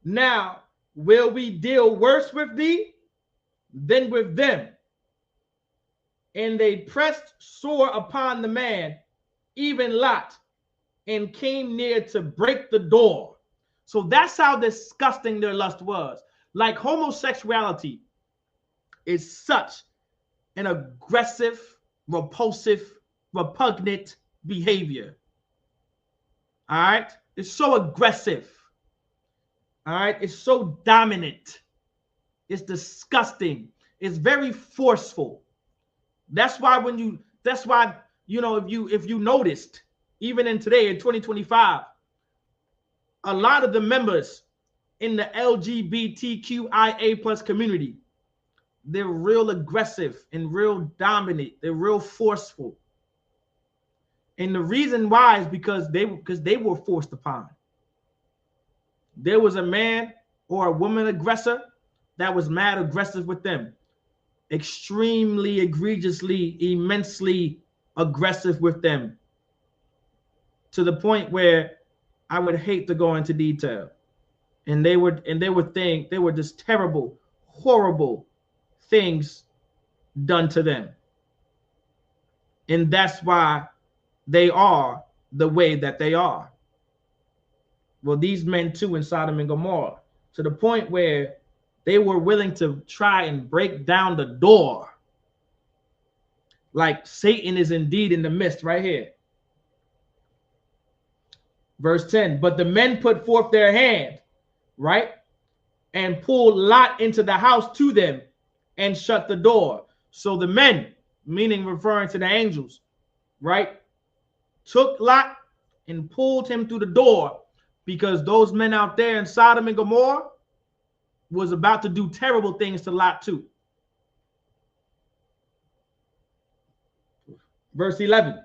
Now, will we deal worse with thee than with them? And they pressed sore upon the man, even Lot, and came near to break the door. So that's how disgusting their lust was. Like homosexuality is such an aggressive, repulsive, repugnant behavior. All right? It's so aggressive. All right? It's so dominant. It's disgusting. It's very forceful. That's why if you noticed, even in today in 2025, a lot of the members in the LGBTQIA plus community, they're real aggressive and real dominant. They're real forceful. And the reason why is because they were forced upon. There was a man or a woman aggressor that was mad aggressive with them. Extremely, egregiously, immensely aggressive with them. To the point where I would hate to go into detail. And they were just terrible, horrible things done to them. And that's why they are the way that they are. Well, these men too in Sodom and Gomorrah, to the point where they were willing to try and break down the door. Like Satan is indeed in the midst right here. Verse 10, but the men put forth their hand, right, and pulled Lot into the house to them and shut the door. So the men, meaning referring to the angels, right, took Lot and pulled him through the door, because those men out there in Sodom and Gomorrah was about to do terrible things to Lot too. Verse 11,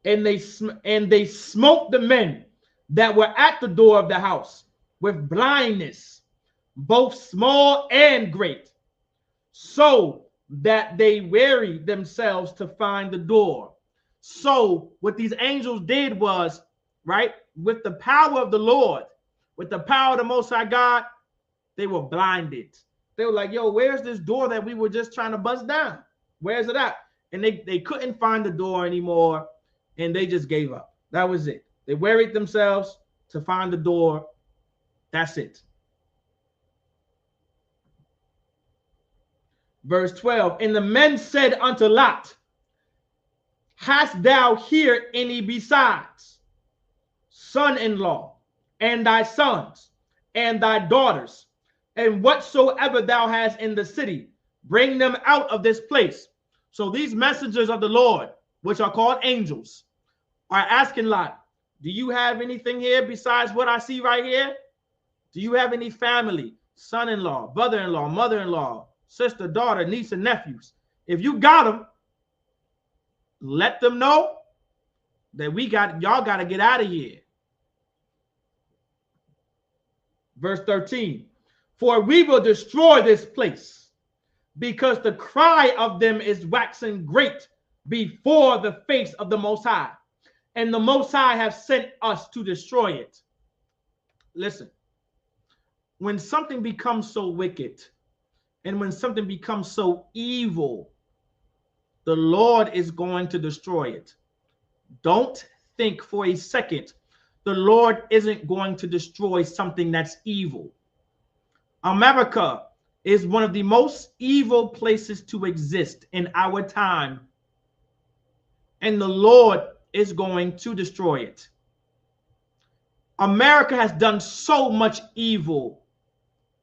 and they smote the men that were at the door of the house with blindness, both small and great, so that they wearied themselves to find the door. So what these angels did was, right, with the power of the Lord, with the power of the Most High God, they were blinded. They were like, yo, where's this door that we were just trying to bust down? Where's it at? And they couldn't find the door anymore, and they just gave up. That was it. They wearied themselves to find the door. That's it. Verse 12, and the men said unto Lot, hast thou here any besides son-in-law, and thy sons, and thy daughters, and whatsoever thou hast in the city, bring them out of this place. So these messengers of the Lord, which are called angels, are asking Lot, do you have anything here besides what I see right here? Do you have any family, son-in-law, brother-in-law, mother-in-law, sister, daughter, niece, and nephews? If you got them, let them know that y'all got to get out of here. Verse 13, for we will destroy this place, because the cry of them is waxing great before the face of the Most High, and the Most High have sent us to destroy it. Listen, when something becomes so wicked, and when something becomes so evil, the Lord is going to destroy it. Don't think for a second the Lord isn't going to destroy something that's evil. America is one of the most evil places to exist in our time, and the Lord is going to destroy it. America has done so much evil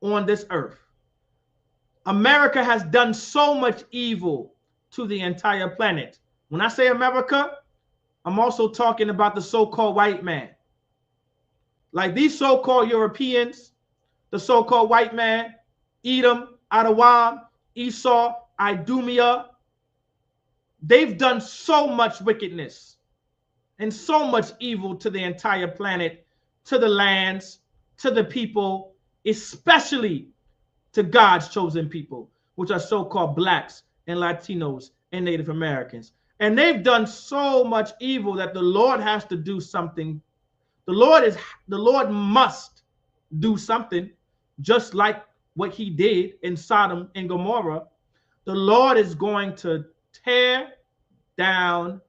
on this earth. America has done so much evil to the entire planet. When I say America, I'm also talking about the so-called white man. Like these so-called Europeans, the so-called white man, Edom, Adawam, Esau, Idumea, they've done so much wickedness and so much evil to the entire planet, to the lands, to the people, especially to God's chosen people, which are so-called blacks and Latinos and Native Americans. And they've done so much evil that the Lord has to do something. The Lord must do something, just like what he did in Sodom and Gomorrah. The Lord is going to tear down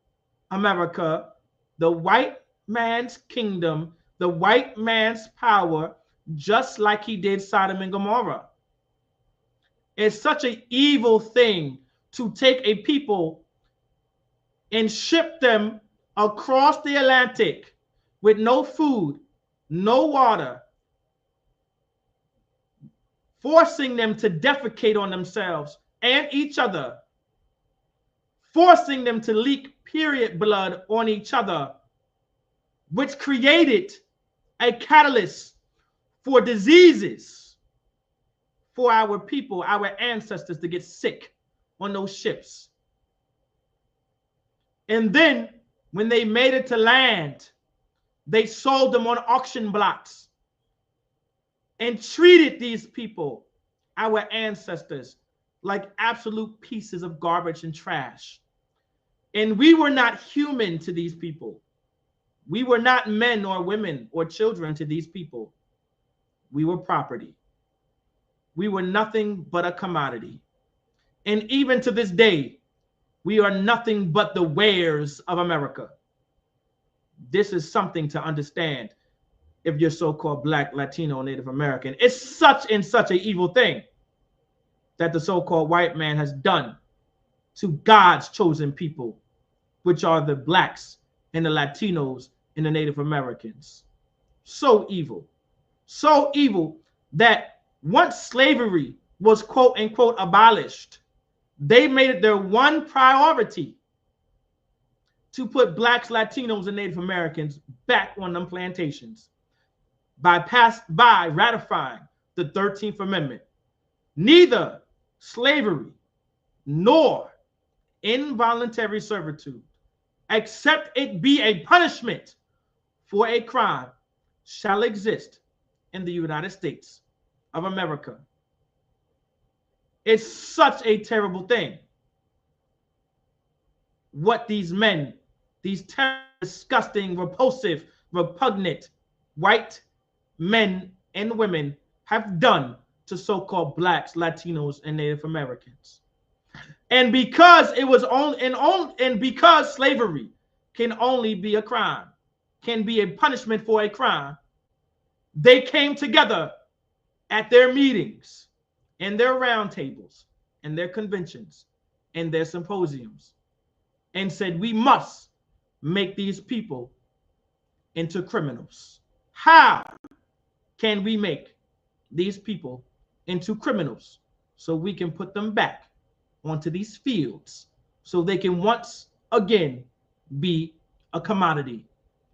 America, the white man's kingdom, the white man's power, just like he did Sodom and Gomorrah. It's such an evil thing to take a people and ship them across the Atlantic with no food, no water, forcing them to defecate on themselves and each other, forcing them to leak period blood on each other, which created a catalyst for diseases for our people, our ancestors, to get sick on those ships. And then when they made it to land, they sold them on auction blocks and treated these people, our ancestors, like absolute pieces of garbage and trash. And we were not human to these people. We were not men or women or children to these people. We were property. We were nothing but a commodity. And even to this day, we are nothing but the wares of America. This is something to understand if you're so-called Black, Latino, Native American. It's such an evil thing that the so-called white man has done to God's chosen people, which are the Blacks and the Latinos and the Native Americans. So evil that once slavery was quote unquote abolished, they made it their one priority to put Blacks, Latinos, and Native Americans back on them plantations by ratifying the 13th Amendment. Neither slavery nor involuntary servitude, except it be a punishment for a crime, shall exist in the United States of America. It's such a terrible thing what these men, these terrible, disgusting, repulsive, repugnant white men and women have done to so-called Blacks, Latinos, and Native Americans. And because it was and because slavery can only be a crime, can be a punishment for a crime, they came together at their meetings, in their roundtables, in their conventions, in their symposiums, and said, we must make these people into criminals. How can we make these people into criminals so we can put them back onto these fields so they can once again be a commodity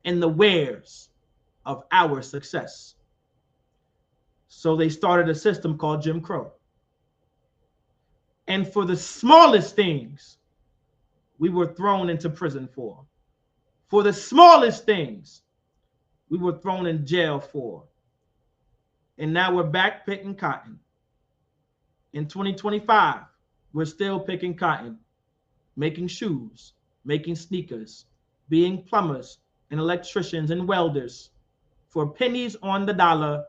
in the wares of our success? So they started a system called Jim Crow. And for the smallest things, we were thrown into prison for. For the smallest things, we were thrown in jail for. And now we're back picking cotton. In 2025, we're still picking cotton, making shoes, making sneakers, being plumbers and electricians and welders for pennies on the dollar,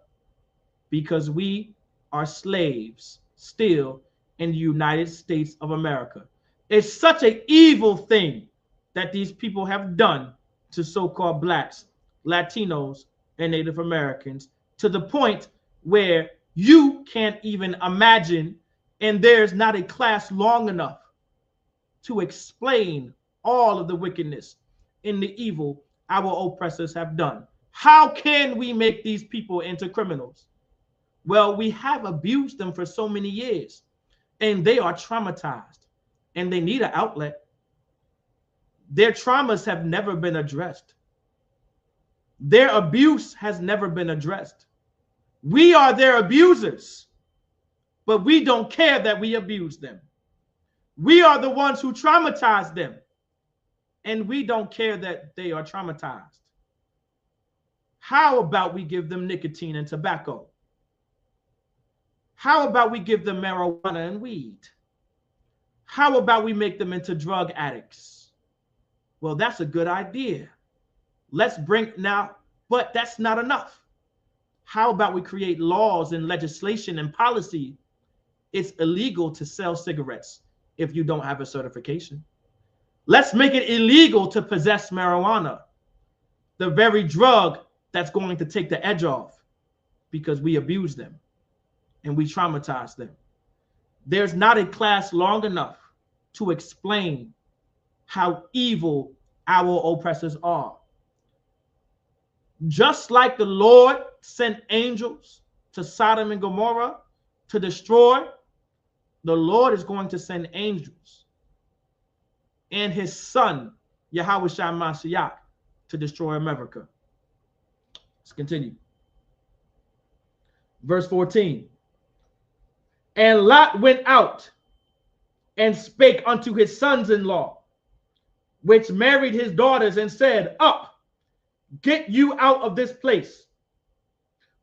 because we are slaves still in the United States of America. It's such an evil thing that these people have done to so-called Blacks, Latinos, and Native Americans, to the point where you can't even imagine, and there's not a class long enough to explain all of the wickedness and the evil our oppressors have done. How can we make these people into criminals? Well, we have abused them for so many years, and they are traumatized, and they need an outlet. Their traumas have never been addressed. Their abuse has never been addressed. We are their abusers, but we don't care that we abuse them. We are the ones who traumatize them, and we don't care that they are traumatized. How about we give them nicotine and tobacco? How about we give them marijuana and weed? How about we make them into drug addicts? Well, that's a good idea. Let's bring now, but that's not enough. How about we create laws and legislation and policy? It's illegal to sell cigarettes if you don't have a certification. Let's make it illegal to possess marijuana, the very drug that's going to take the edge off, because we abuse them and we traumatize them. There's not a class long enough to explain how evil our oppressors are. Just like the Lord sent angels to Sodom and Gomorrah to destroy, the Lord is going to send angels and his son, Yahushua Mashiach, to destroy America. Let's continue. Verse 14. And Lot went out and spake unto his sons-in-law, which married his daughters, and said, Up, get you out of this place,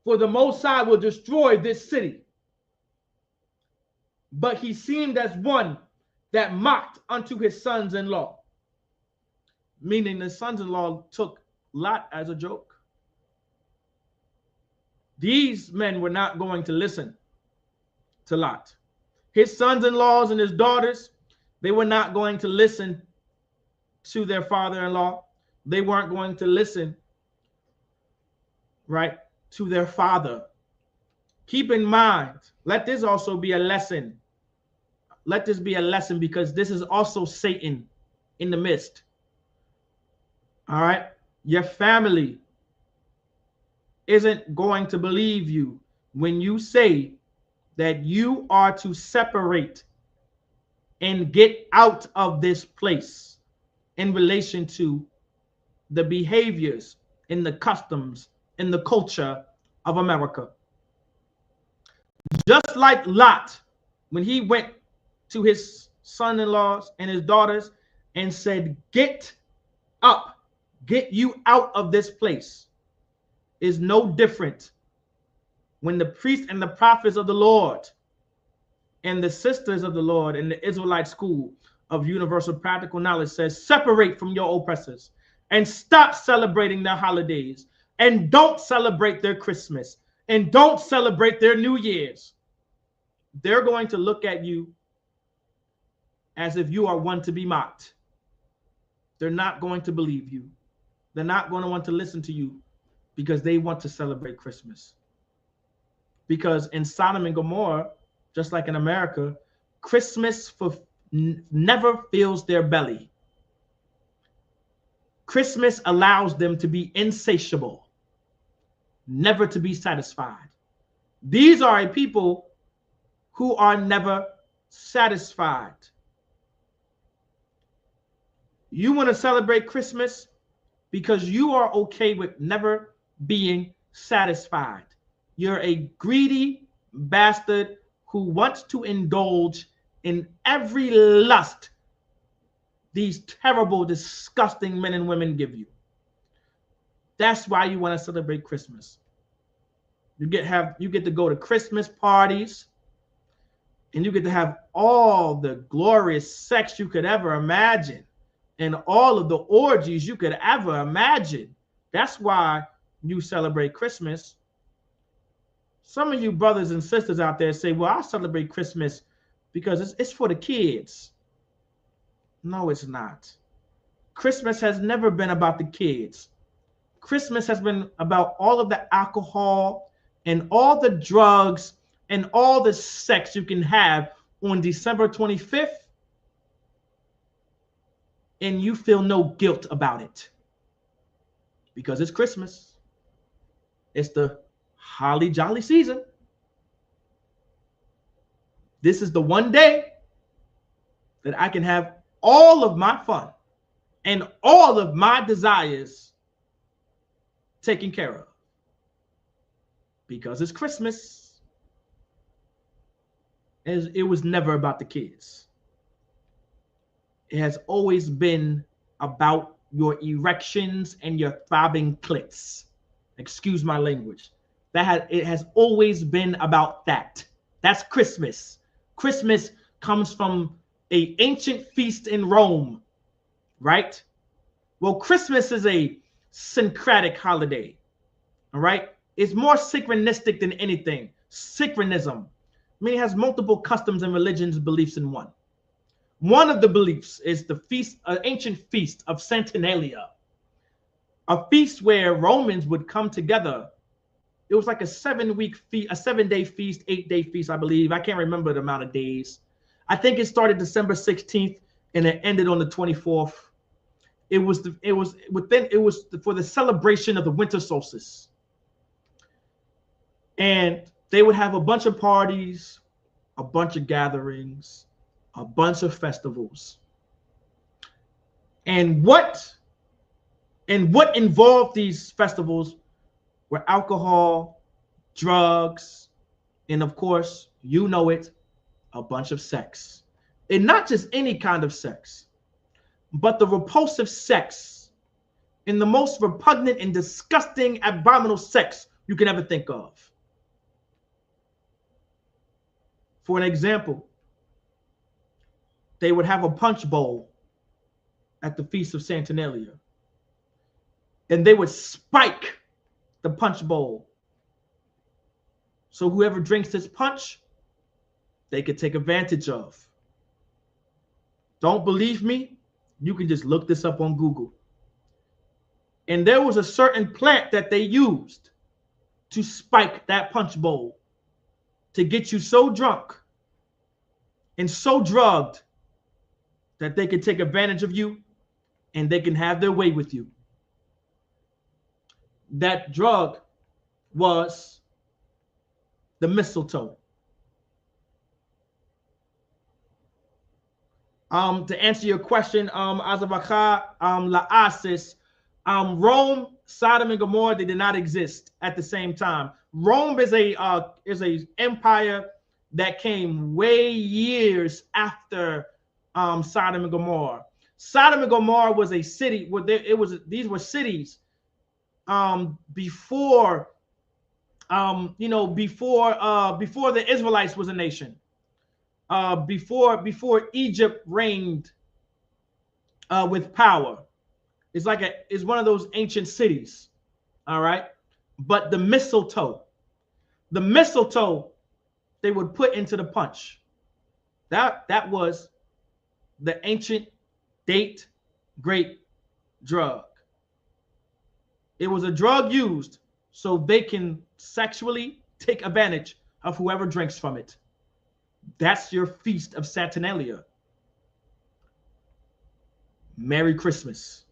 for the Most High will destroy this city. But he seemed as one that mocked unto his sons-in-law, meaning the sons-in-law took Lot as a joke. These men were not going to listen to Lot. His sons-in-laws and his daughters, they were not going to listen to their father-in-law. They weren't going to listen, right, to their father. Keep in mind, let this also be a lesson. Let this be a lesson, because this is also Satan in the midst. All right? Your family isn't going to believe you when you say that you are to separate and get out of this place in relation to the behaviors and the customs and the culture of America. Just like Lot, when he went to his son-in-laws and his daughters and said, get up, get you out of this place, is no different when the priests and the prophets of the Lord and the sisters of the Lord in the Israelite school of universal practical knowledge says, separate from your oppressors and stop celebrating their holidays, and don't celebrate their Christmas, and don't celebrate their New Year's. They're going to look at you as if you are one to be mocked. They're not going to believe you. They're not going to want to listen to you because they want to celebrate Christmas. Because in Sodom and Gomorrah, just like in America, Christmas never fills their belly. Christmas allows them to be insatiable, never to be satisfied. These are a people who are never satisfied. You want to celebrate Christmas because you are okay with never being satisfied. You're a greedy bastard who wants to indulge in every lust these terrible, disgusting men and women give you. That's why you want to celebrate Christmas. You get to go to Christmas parties, and you get to have all the glorious sex you could ever imagine, and all of the orgies you could ever imagine. That's why you celebrate Christmas. Some of you brothers and sisters out there say, well, I celebrate Christmas because it's for the kids. No, it's not. Christmas has never been about the kids. Christmas has been about all of the alcohol and all the drugs and all the sex you can have on December 25th, and you feel no guilt about it because it's Christmas. It's the holly jolly season. This is the one day that I can have all of my fun and all of my desires taken care of because it's Christmas. It was never about the kids. It has always been about your erections and your throbbing clits. Excuse my language. It has always been about that. That's Christmas. Christmas comes from an ancient feast in Rome, right? Well, Christmas is a syncretic holiday, all right? It's more synchronistic than anything. Synchronism. I mean, it has multiple customs and religions, beliefs in one. One of the beliefs is the feast, an ancient feast of Saturnalia, a feast where Romans would come together. It was like a 7-week feast, a 7-day feast, 8-day feast, I believe. I can't remember the amount of days. I think it started December 16th and it ended on the 24th. It was for the celebration of the winter solstice. And they would have a bunch of parties, a bunch of gatherings, a bunch of festivals. And what involved these festivals were alcohol, drugs, and of course, you know it, a bunch of sex. And not just any kind of sex, but the repulsive sex and the most repugnant and disgusting, abominable sex you can ever think of. For an example, they would have a punch bowl at the Feast of Saturnalia, and they would spike the punch bowl. So whoever drinks this punch, they could take advantage of. Don't believe me? You can just look this up on Google. And there was a certain plant that they used to spike that punch bowl to get you so drunk and so drugged that they can take advantage of you and they can have their way with you. That drug was the mistletoe. To answer your question, Azabaka, La'asis, Rome, Sodom and Gomorrah, they did not exist at the same time. Rome is a empire that came way years after Sodom and Gomorrah. Sodom and Gomorrah was a city where these were cities before before the Israelites was a nation. Before Egypt reigned with power. It's one of those ancient cities. All right. But the mistletoe they would put into the punch. That was the ancient date grape drug. It was a drug used so they can sexually take advantage of whoever drinks from it. That's your feast of Saturnalia. Merry Christmas.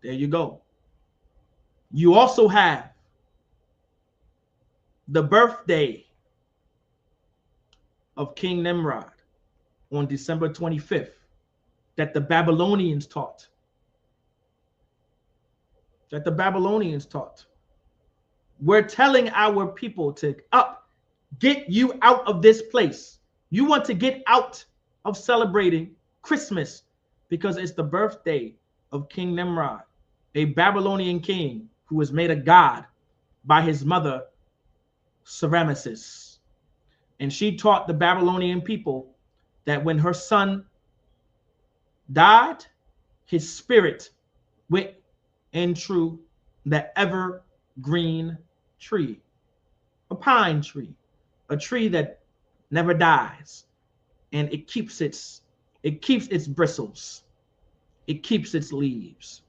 There you go. You also have the birthday of King Nimrod on December 25th that the Babylonians taught. We're telling our people to get you out of this place. You want to get out of celebrating Christmas because it's the birthday of King Nimrod, a Babylonian king who was made a god by his mother, Semiramis. And she taught the Babylonian people that when her son died, his spirit went into the evergreen tree, a pine tree, a tree that never dies, and it keeps its bristles, it keeps its leaves,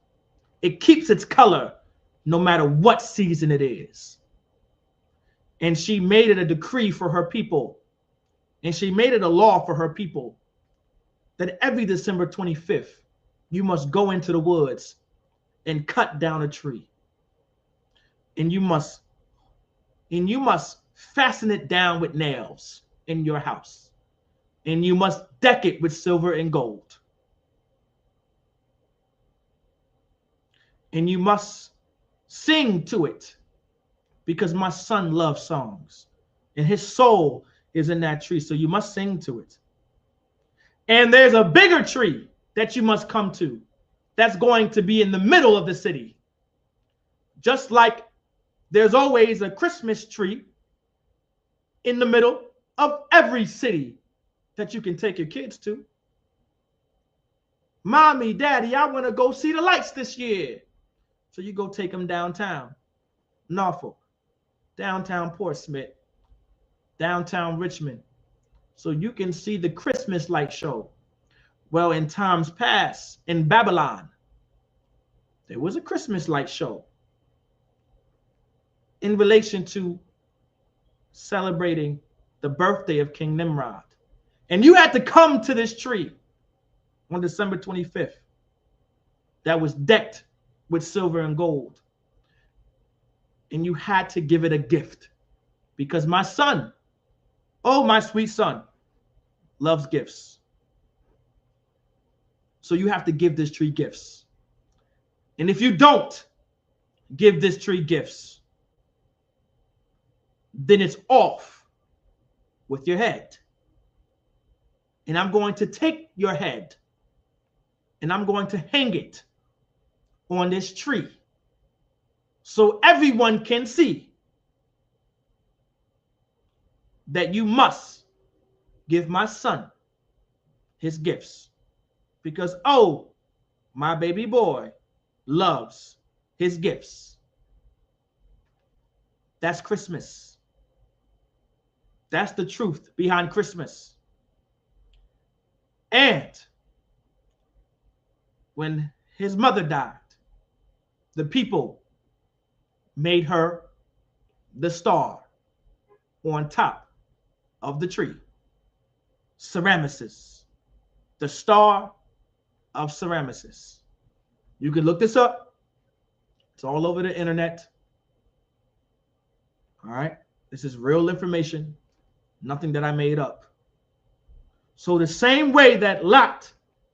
it keeps its color no matter what season it is. And she made it a decree for her people, and she made it a law for her people that every December 25th you must go into the woods and cut down a tree, and you must fasten it down with nails in your house, and you must deck it with silver and gold, and you must sing to it, because my son loves songs and his soul is in that tree. So you must sing to it. And there's a bigger tree that you must come to that's going to be in the middle of the city. Just like there's always a Christmas tree in the middle of every city that you can take your kids to. Mommy, Daddy, I want to go see the lights this year. So you go take them downtown Norfolk, downtown Portsmouth, downtown Richmond, so you can see the Christmas light show. Well, in times past, in Babylon, there was a Christmas light show in relation to celebrating the birthday of King Nimrod. And you had to come to this tree on December 25th that was decked with silver and gold. And you had to give it a gift, because my son, oh, my sweet son, loves gifts. So you have to give this tree gifts. And if you don't give this tree gifts, then it's off with your head. And I'm going to take your head and I'm going to hang it on this tree so everyone can see that you must give my son his gifts, because, oh, my baby boy loves his gifts. That's Christmas. That's the truth behind Christmas. And when his mother died, the people made her the star on top of the tree. Semiramis, the star of Semiramis. You can look this up. It's all over the internet. All right. This is real information, nothing that I made up. So the same way that Lot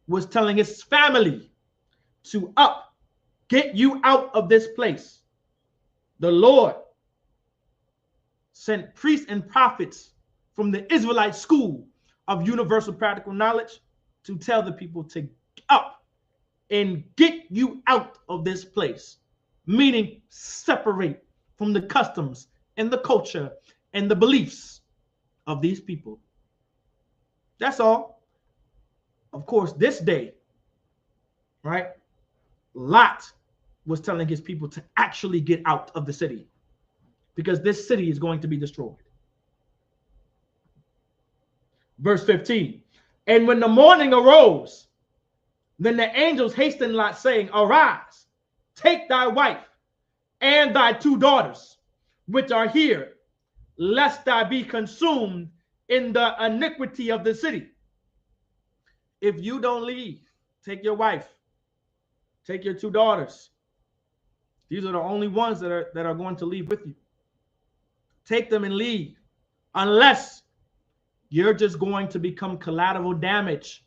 was telling his family to get you out of this place, the Lord sent priests and prophets from the Israelite school of universal practical knowledge to tell the people to up and get you out of this place, meaning separate from the customs and the culture and the beliefs of these people. That's all. Of course, this day, right, Lot was telling his people to actually get out of the city because this city is going to be destroyed. Verse 15, and when the morning arose, then the angels hastened Lot, saying, arise, take thy wife and thy 2 daughters, which are here, lest thou be consumed in the iniquity of the city. If you don't leave, take your wife, take your 2 daughters. These are the only ones that are going to leave with you. Take them and leave, unless you're just going to become collateral damage.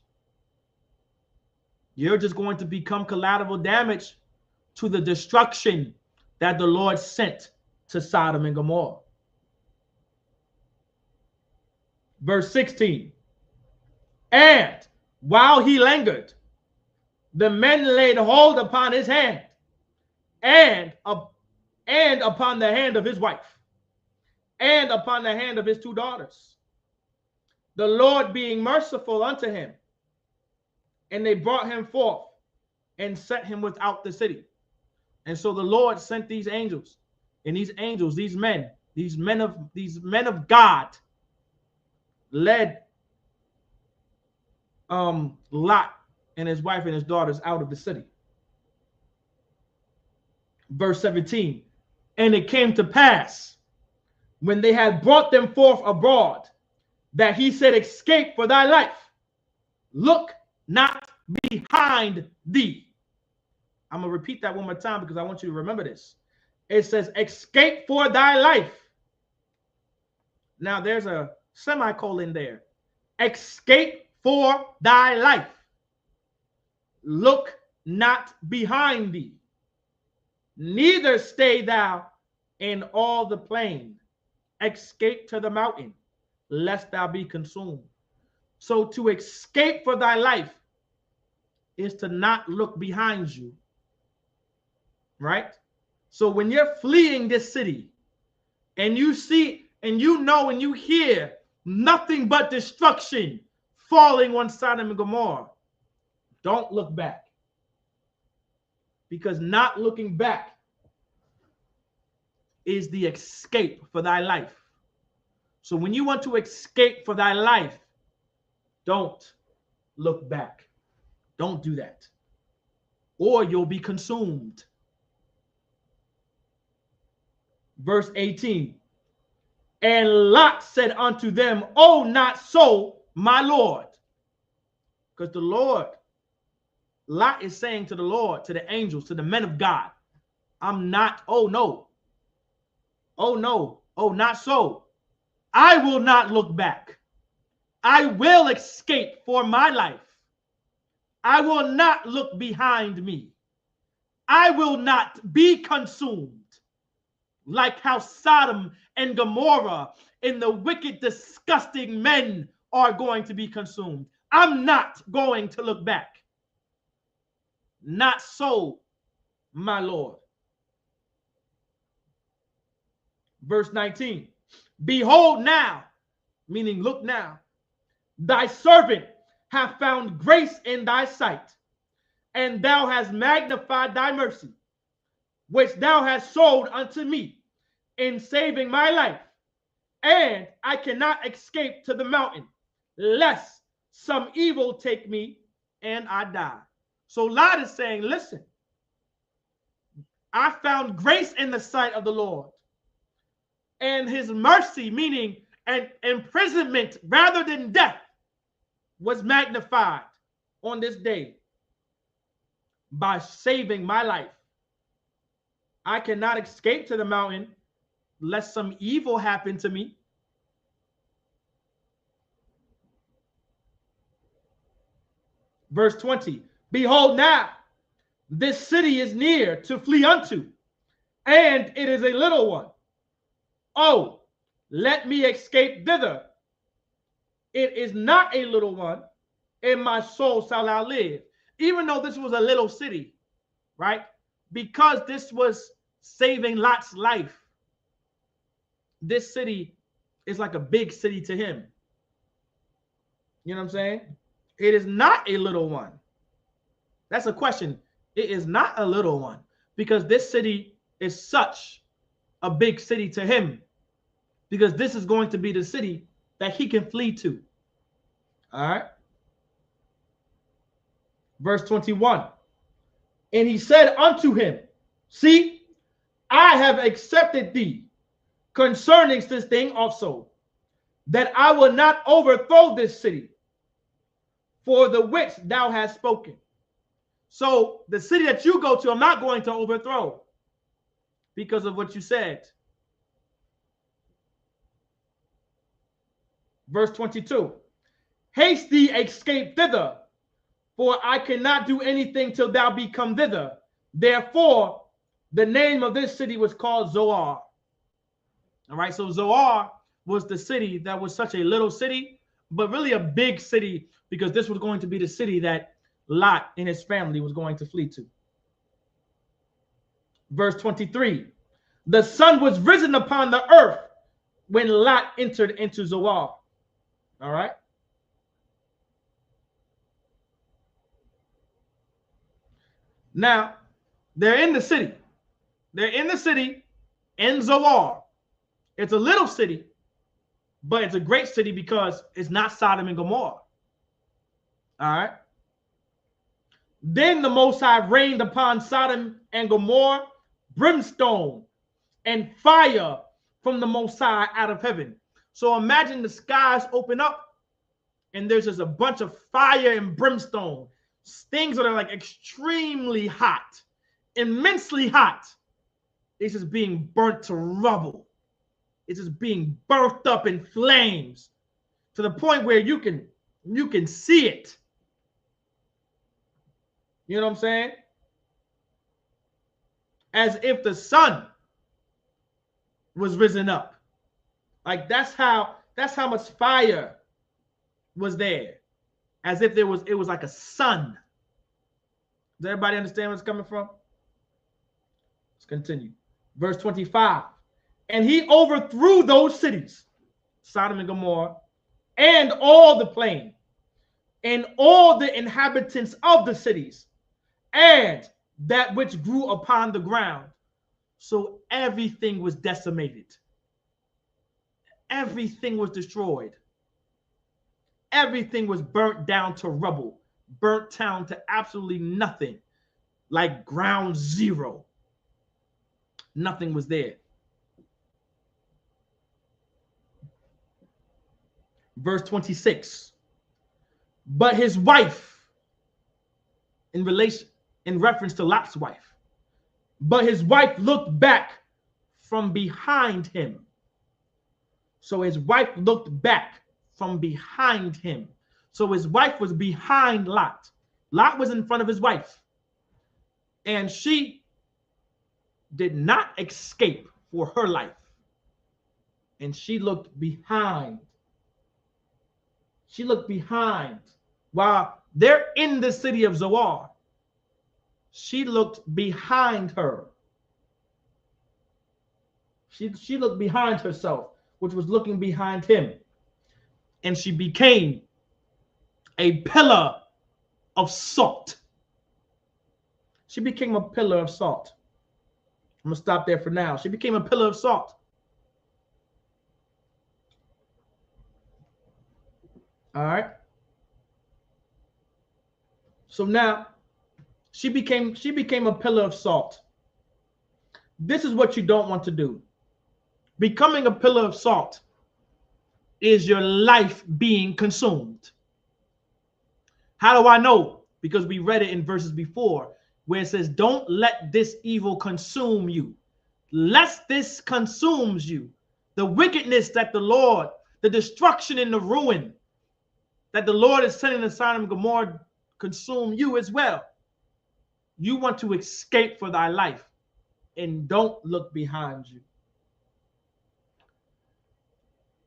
You're just going to become collateral damage to the destruction that the Lord sent to Sodom and Gomorrah. Verse 16, and while he lingered, the men laid hold upon his hand and upon the hand of his wife and upon the hand of his 2 daughters, the Lord being merciful unto him. And they brought him forth and set him without the city. And so the Lord sent these angels, and these angels, these men of God, led Lot and his wife and his daughters out of the city. Verse 17, and it came to pass, when they had brought them forth abroad, that he said, escape for thy life. Look not behind thee. I'm going to repeat that one more time because I want you to remember this. It says, escape for thy life. Now there's a semicolon there. Escape for thy life. Look not behind thee. Neither stay thou in all the plain. Escape to the mountain, lest thou be consumed. So to escape for thy life is to not look behind you, right? So when you're fleeing this city and you see and you know and you hear nothing but destruction falling on Sodom and Gomorrah, don't look back. Because not looking back is the escape for thy life. So when you want to escape for thy life, don't look back. Don't do that, or you'll be consumed. Verse 18, and Lot said unto them, oh, not so, my Lord. Because the Lord, Lot is saying to the Lord, to the angels, to the men of God, I'm not, oh no, oh, not so. I will not look back. I will escape for my life. I will not look behind me. I will not be consumed like how Sodom and Gomorrah and the wicked, disgusting men are going to be consumed. I'm not going to look back. Not so, my Lord. Verse 19, behold now, meaning look now, thy servant hath found grace in thy sight, and thou hast magnified thy mercy, which thou hast showed unto me in saving my life, and I cannot escape to the mountain, lest some evil take me and I die. So Lot is saying, listen, I found grace in the sight of the Lord, and his mercy, meaning an imprisonment rather than death, was magnified on this day by saving my life. I cannot escape to the mountain lest some evil happen to me. Verse 20, behold now, this city is near to flee unto, and it is a little one. Oh, let me escape thither. It is not a little one, and my soul shall outlive. Even though this was a little city, right? Because this was saving Lot's life, this city is like a big city to him. You know what I'm saying? It is not a little one. That's a question. It is not a little one, because this city is such a big city to him, because this is going to be the city that he can flee to. All right. Verse 21. And he said unto him, see, I have accepted thee concerning this thing also, that I will not overthrow this city for the which thou hast spoken. So the city that you go to, I'm not going to overthrow because of what you said. Verse 22. Haste thee, escape thither, for I cannot do anything till thou be come thither. Therefore, the name of this city was called Zoar. All right, so Zoar was the city that was such a little city, but really a big city, because this was going to be the city that Lot and his family was going to flee to. Verse 23, the sun was risen upon the earth when Lot entered into Zoar. All right. Now, they're in the city. They're in the city in Zoar. It's a little city, but it's a great city because it's not Sodom and Gomorrah. All right. Then the Most High rained upon Sodom and Gomorrah brimstone and fire from the Most High out of heaven. So imagine the skies open up and there's just a bunch of fire and brimstone. Things that are like extremely hot, immensely hot. It's just being burnt to rubble. It's just being burnt up in flames to the point where you can see it. You know what I'm saying? As if the sun was risen up. Like that's how much fire was there. As if it was like a sun. Does everybody understand where it's coming from? Let's continue. Verse 25. And he overthrew those cities, Sodom and Gomorrah, and all the plain, and all the inhabitants of the cities, and that which grew upon the ground. So everything was decimated. Everything was destroyed. Everything was burnt down to rubble, burnt down to absolutely nothing, like ground zero. Nothing was there. Verse 26. But his wife, in reference to Lot's wife, but his wife looked back from behind him. So his wife looked back from behind him. So his wife was behind Lot. Lot was in front of his wife. And she did not escape for her life. And she looked behind. She looked behind. While they're in the city of Zoar, she looked behind her. She looked behind herself, which was looking behind him. And she became a pillar of salt. She became a pillar of salt. I'm going to stop there for now. She became a pillar of salt. All right. So now she became a pillar of salt. This is what you don't want to do. Becoming a pillar of salt is your life being consumed. How do I know? Because we read it in verses before where it says, don't let this evil consume you. Lest this consumes you. The wickedness that the Lord, the destruction and the ruin that the Lord is sending to Sodom and Gomorrah consume you as well. You want to escape for thy life and don't look behind you.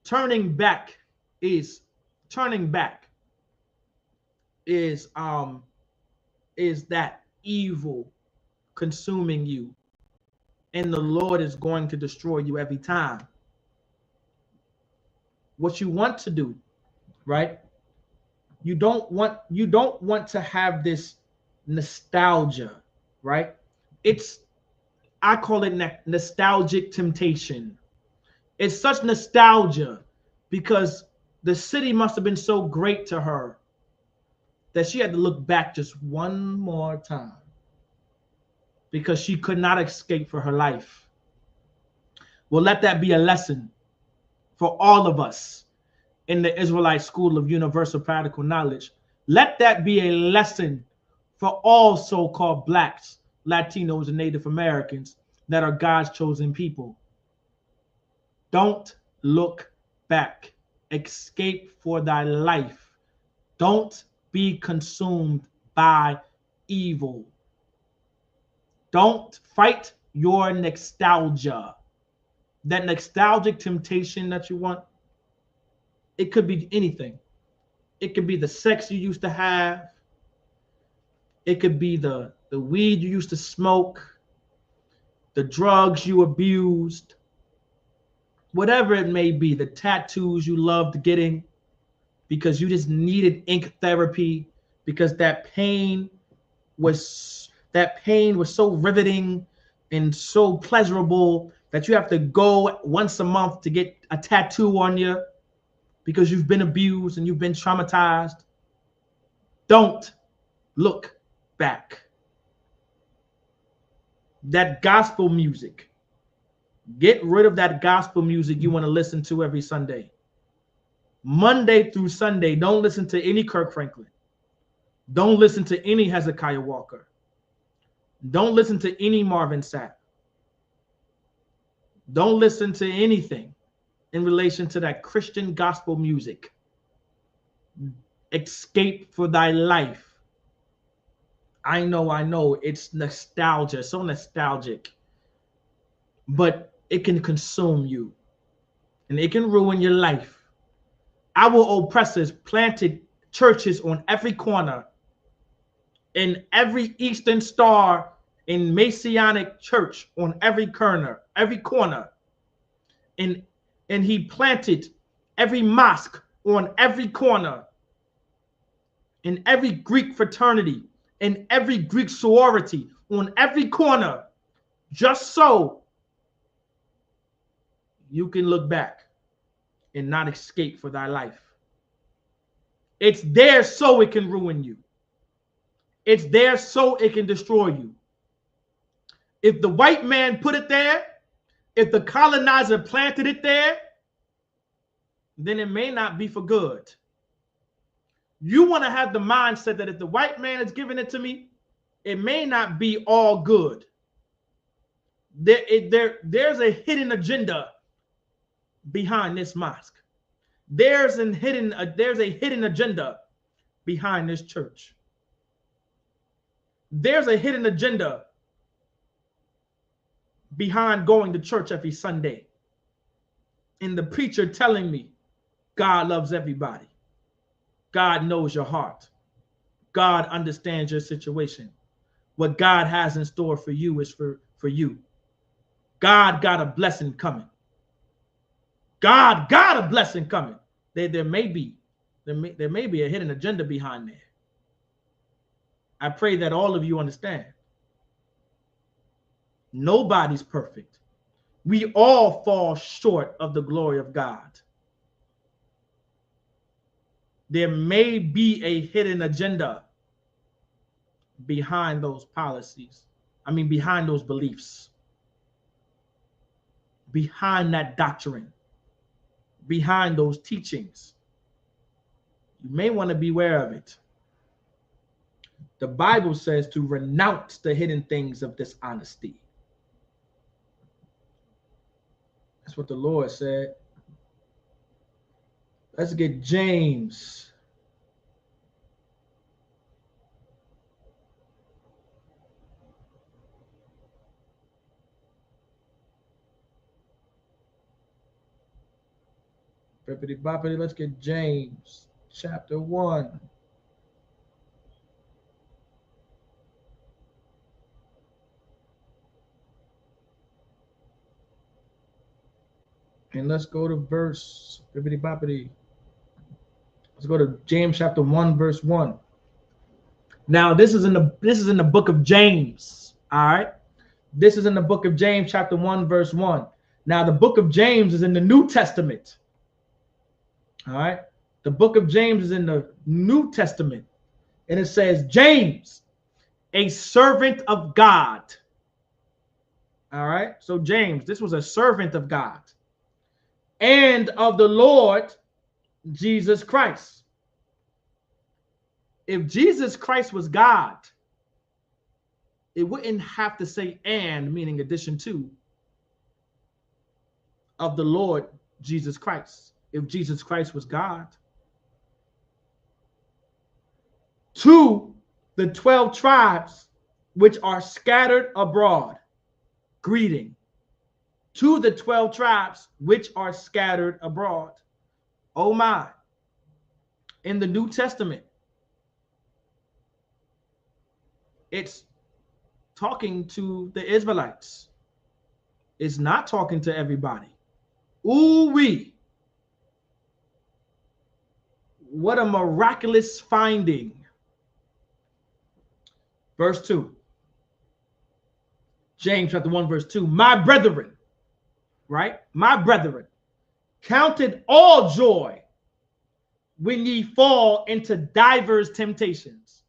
Turning back is that evil consuming you, and the Lord is going to destroy you every time. What you want to do, right? You don't want to have this nostalgia, right? I call it nostalgic temptation. It's such nostalgia because the city must have been so great to her that she had to look back just one more time because she could not escape for her life. Well, let that be a lesson for all of us in the Israelite School of Universal Practical Knowledge. Let that be a lesson for all so-called Blacks, Latinos, and Native Americans that are God's chosen people. Don't look back. Escape for thy life. Don't be consumed by evil. Don't fight your nostalgia. That nostalgic temptation that you want, it could be anything. It could be the sex you used to have. It could be the weed you used to smoke, the drugs you abused, whatever it may be, the tattoos you loved getting because you just needed ink therapy because that pain was so riveting and so pleasurable that you have to go once a month to get a tattoo on you because you've been abused and you've been traumatized. Don't look back. That gospel music, get rid of that gospel music you want to listen to every Sunday. Monday through Sunday, don't listen to any Kirk Franklin. Don't listen to any Hezekiah Walker. Don't listen to any Marvin Sapp. Don't listen to anything in relation to that Christian gospel music. Escape for thy life. I know it's nostalgia, so nostalgic, but it can consume you and it can ruin your life. Our oppressors planted churches on every corner, in every Eastern Star in Messianic church on every corner, and he planted every mosque on every corner, in every Greek fraternity, in every Greek sorority, on every corner, just so you can look back and not escape for thy life. It's there so it can ruin you. It's there so it can destroy you. If the white man put it there, if the colonizer planted it there, then it may not be for good. You want to have the mindset that if the white man is giving it to me, it may not be all good. There's a hidden agenda behind this mosque. There's a hidden agenda behind this church. There's a hidden agenda behind going to church every Sunday. And the preacher telling me God loves everybody. God knows your heart. God understands your situation. What God has in store for you is for you. God got a blessing coming. God got a blessing coming. There may be a hidden agenda behind there. I pray that all of you understand. Nobody's perfect. We all fall short of the glory of God. there may be a hidden agenda behind those policies. I mean, behind those beliefs, behind that doctrine, behind those teachings. You may want to be aware of it. The Bible says to renounce the hidden things of dishonesty. That's what the Lord said. Let's get James. Bippity boppity, let's get James chapter 1. And let's go to verse bippity boppity. Let's go to James chapter 1, verse 1. Now, this is in the book of James. All right. This is in the book of James, chapter 1, verse 1. Now, the book of James is in the New Testament. All right. The book of James is in the New Testament. And it says, James, a servant of God. All right. So James, this was a servant of God and of the Lord Jesus Christ. If Jesus Christ was God, it wouldn't have to say and, meaning addition to, of the Lord Jesus Christ. If Jesus Christ was God. To the 12 tribes which are scattered abroad, greeting. To the 12 tribes which are scattered abroad. Oh my. In the New Testament, it's talking to the Israelites. It's not talking to everybody. Ooh-wee. What a miraculous finding. Verse 2. James chapter 1, verse 2. My brethren, right? My brethren, count it all joy when ye fall into divers temptations.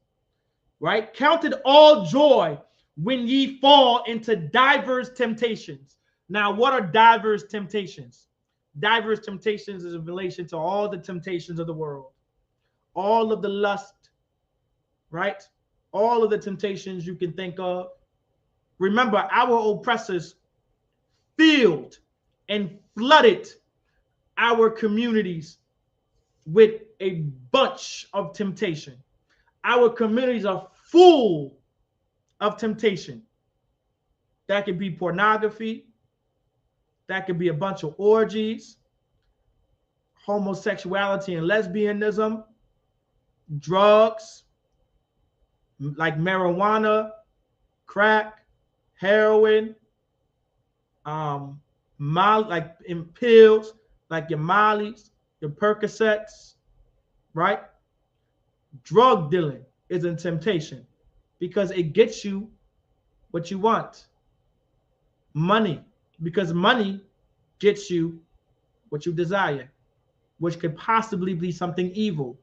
Right? Count it all joy when ye fall into divers temptations. Now, what are divers temptations? Divers temptations is in relation to all the temptations of the world, all of the lust, right? All of the temptations you can think of. Remember, our oppressors filled and flooded our communities with a bunch of temptation. Our communities are full of temptation. That could be pornography. That could be a bunch of orgies, homosexuality and lesbianism, drugs like marijuana, crack, heroin, like in pills, like your Molly's, your Percocets, right? Drug dealing is a temptation because it gets you what you want. Money, because money gets you what you desire, which could possibly be something evil.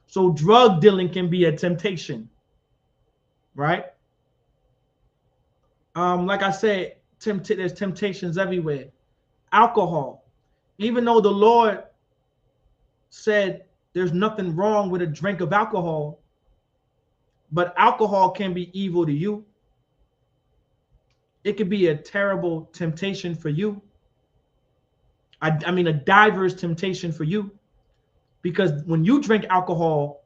So drug dealing can be a temptation, right? Like I said, there's temptations everywhere. Alcohol, even though the Lord said there's nothing wrong with a drink of alcohol, but alcohol can be evil to you. It could be a terrible temptation for you. I mean, a diverse temptation for you, because when you drink alcohol,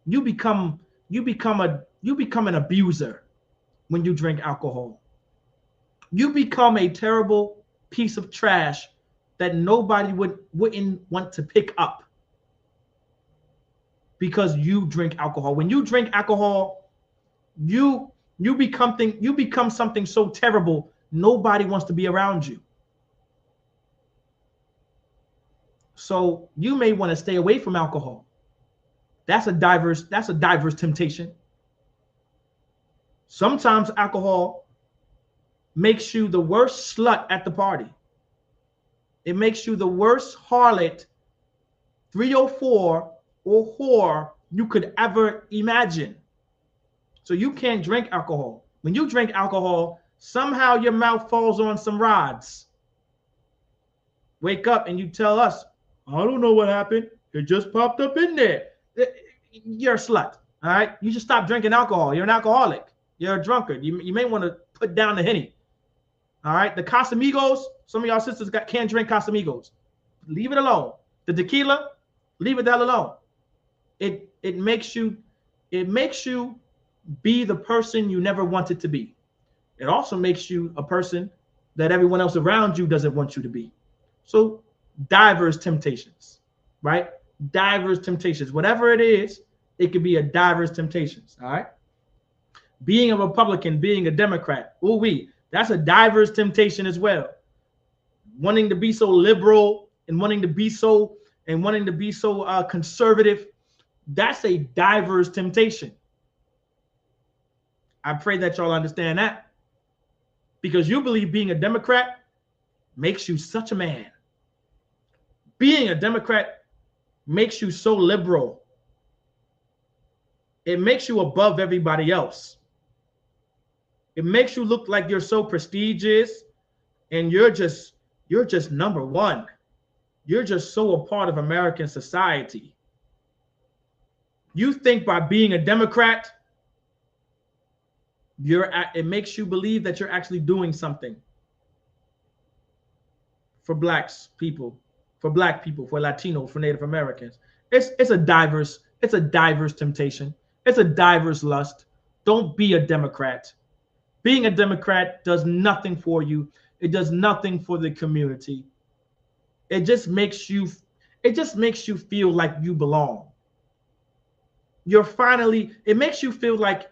you become an abuser. When you drink alcohol, you become a terrible piece of trash that nobody wouldn't want to pick up because you drink alcohol. When you drink alcohol, you become something so terrible nobody wants to be around you. So you may want to stay away from alcohol. That's a diverse temptation. Sometimes alcohol makes you the worst slut at the party. It makes you the worst harlot, 304 or whore you could ever imagine. So you can't drink alcohol. When you drink alcohol, somehow your mouth falls on some rods. Wake up and you tell us, I don't know what happened. It just popped up in there. You're a slut. All right. You just stop drinking alcohol. You're an alcoholic. You're a drunkard. You may want to put down the Henny. All right. The Casamigos, some of y'all sisters can't drink Casamigos. Leave it alone. The tequila, leave it the hell alone. It makes you be the person you never wanted to be. It also makes you a person that everyone else around you doesn't want you to be. So diverse temptations, right? Diverse temptations. Whatever it is, it could be a diverse temptations, all right? Being a Republican, being a Democrat, that's a diverse temptation as well. Wanting to be so liberal and wanting to be so conservative, that's a diverse temptation. I pray that y'all understand that, because you believe being a Democrat makes you such a man. Being a Democrat makes you so liberal. It makes you above everybody else. It makes you look like you're so prestigious and you're just number one. You're just so a part of American society. You think by being a Democrat, it makes you believe that you're actually doing something for black people, for Latinos, for Native Americans. It's a diverse temptation. It's a diverse lust. Don't be a Democrat. Being a Democrat does nothing for you. It does nothing for the community. It just makes you feel like you belong. It makes you feel like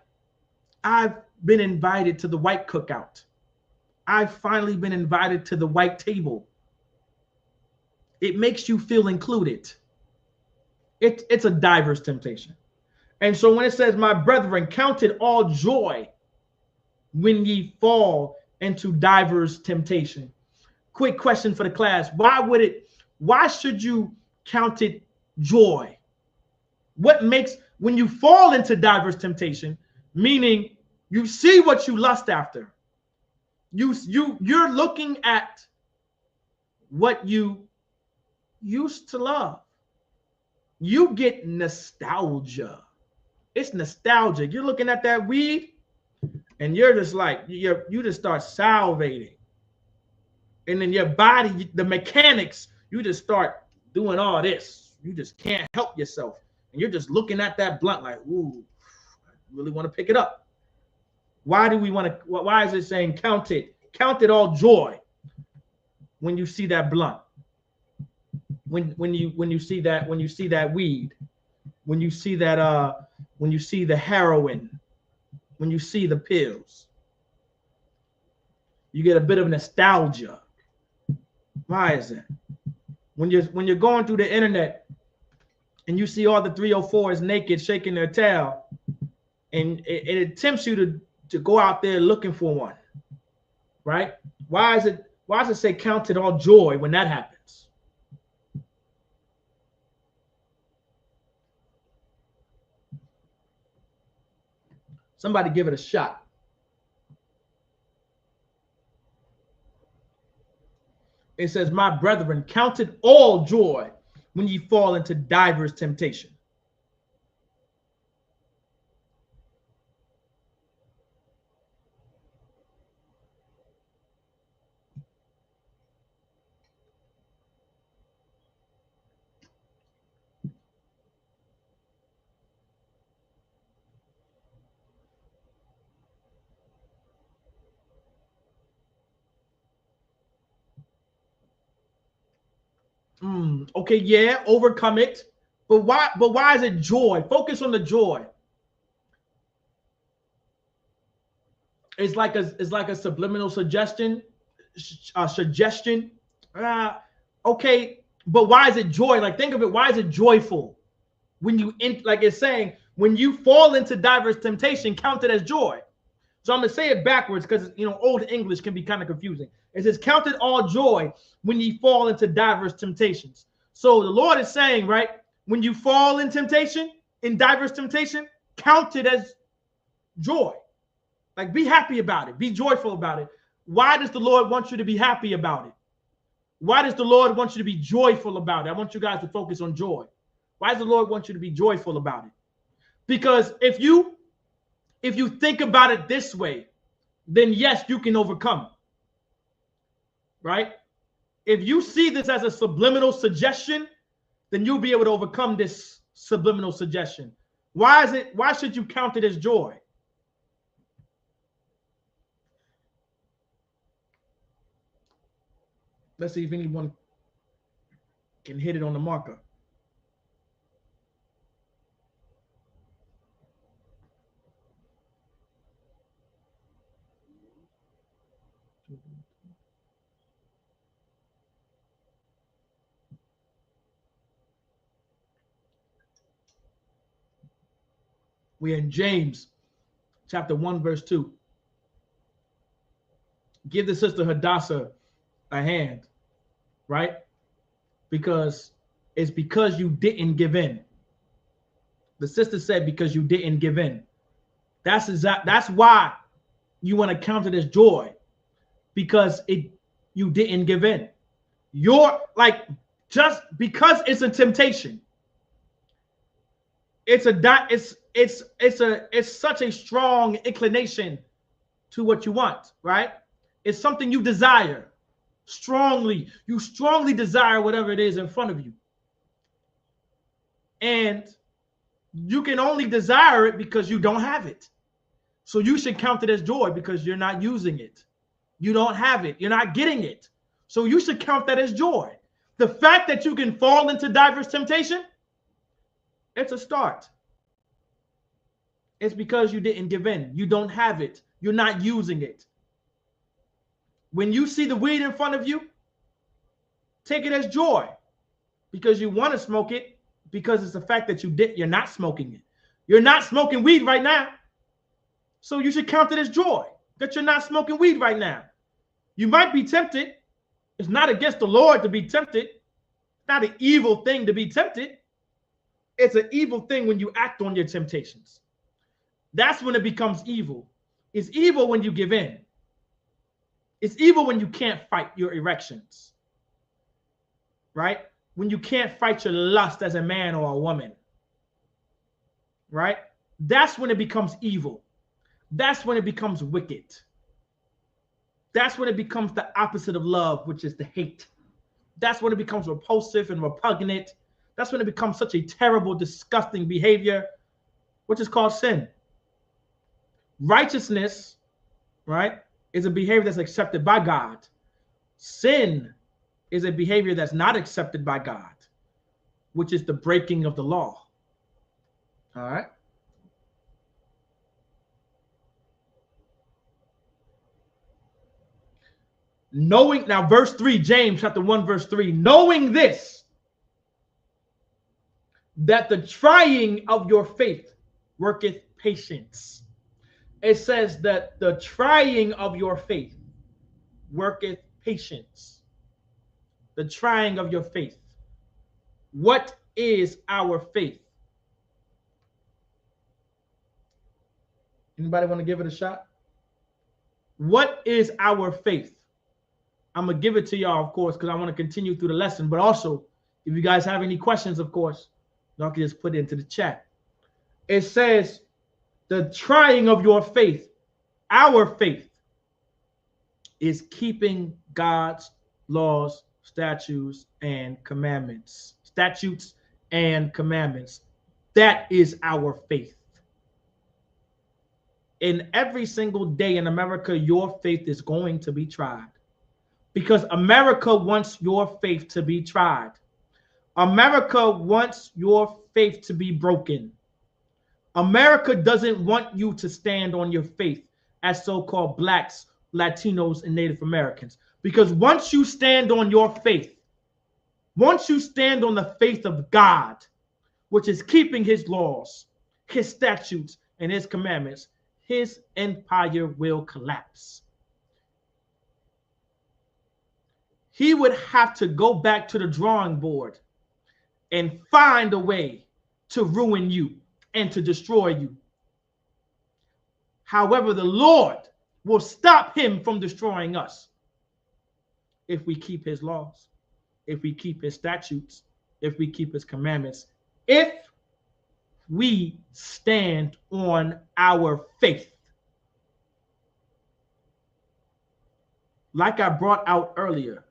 I've been invited to the white cookout. I've finally been invited to the white table. It makes you feel included. It's a diverse temptation. And so when it says, my brethren, count it all joy when ye fall into diverse temptation. Quick question for the class. Why should you count it joy? What makes, when you fall into diverse temptation, meaning you see what you lust after, you're looking at what you used to love. You get nostalgia. It's nostalgia. You're looking at that weed and you're just like, you just start salivating. And then your body, the mechanics, you just start doing all this. You just can't help yourself. And you're just looking at that blunt like, ooh, I really want to pick it up. Why is it saying count it all joy when you see that blunt? When you see that weed, when you see the heroin, when you see the pills, you get a bit of nostalgia. Why is that? When you're going through the internet and you see all the 304s naked shaking their tail, and it tempts you to go out there looking for one, right? Why does it say count it all joy when that happens? Somebody give it a shot. It says, my brethren, count it all joy when ye fall into diverse temptation. Okay, yeah, overcome it. But why is it joy? Focus on the joy. It's like a subliminal suggestion. Okay, but why is it joy? Like, think of it. Why is it joyful? Like it's saying, when you fall into diverse temptation, count it as joy. So I'm gonna say it backwards because old English can be kind of confusing. It says, count it all joy when ye fall into diverse temptations. So the Lord is saying, right, when you fall in temptation, in diverse temptation, count it as joy. Like, be happy about it. Be joyful about it. Why does the Lord want you to be happy about it? Why does the Lord want you to be joyful about it? I want you guys to focus on joy. Why does the Lord want you to be joyful about it? Because if you think about it this way, then yes, you can overcome. Right? If you see this as a subliminal suggestion, then you'll be able to overcome this subliminal suggestion. Why should you count it as joy? Let's see if anyone can hit it on the marker. We're in James chapter 1, verse 2. Give the sister Hadassah a hand, right? Because it's because you didn't give in. The sister said because you didn't give in. That's why you want to count it as joy, because you didn't give in. You're like, just because it's a temptation. It's such a strong inclination to what you want, right? It's something you desire strongly. You strongly desire whatever it is in front of you. And you can only desire it because you don't have it. So you should count it as joy because you're not using it. You don't have it. You're not getting it. So you should count that as joy. The fact that you can fall into diverse temptation, it's a start. It's because you didn't give in. You don't have it. You're not using it. When you see the weed in front of you, take it as joy because you want to smoke it, because it's the fact that you're not smoking it. You're not smoking weed right now. So you should count it as joy that you're not smoking weed right now. You might be tempted. It's not against the Lord to be tempted. It's not an evil thing to be tempted. It's an evil thing when you act on your temptations. That's when it becomes evil. It's evil when you give in. It's evil when you can't fight your erections, right? When you can't fight your lust as a man or a woman, right? That's when it becomes evil. That's when it becomes wicked. That's when it becomes the opposite of love, which is the hate. That's when it becomes repulsive and repugnant. That's when it becomes such a terrible, disgusting behavior, which is called sin. Righteousness, right, is a behavior that's accepted by God. Sin is a behavior that's not accepted by God, which is the breaking of the law. All right. Knowing, now verse 3, James chapter 1, verse 3, knowing this, that the trying of your faith worketh patience. It says that the trying of your faith worketh patience. The trying of your faith. What is our faith? Anybody want to give it a shot? What is our faith? I'm going to give it to y'all, of course, because I want to continue through the lesson. But also, if you guys have any questions, of course, y'all can just put it into the chat. It says, the trying of your faith, our faith, is keeping God's laws, statutes, and commandments. Statutes and commandments. That is our faith. In every single day in America, your faith is going to be tried. Because America wants your faith to be tried. America wants your faith to be broken. America doesn't want you to stand on your faith as so-called blacks, Latinos, and Native Americans. Because once you stand on your faith, once you stand on the faith of God, which is keeping his laws, his statutes, and his commandments, his empire will collapse. He would have to go back to the drawing board and find a way to ruin you and to destroy you. However, the Lord will stop him from destroying us if we keep his laws, if we keep his statutes, if we keep his commandments, if we stand on our faith. Like I brought out earlier,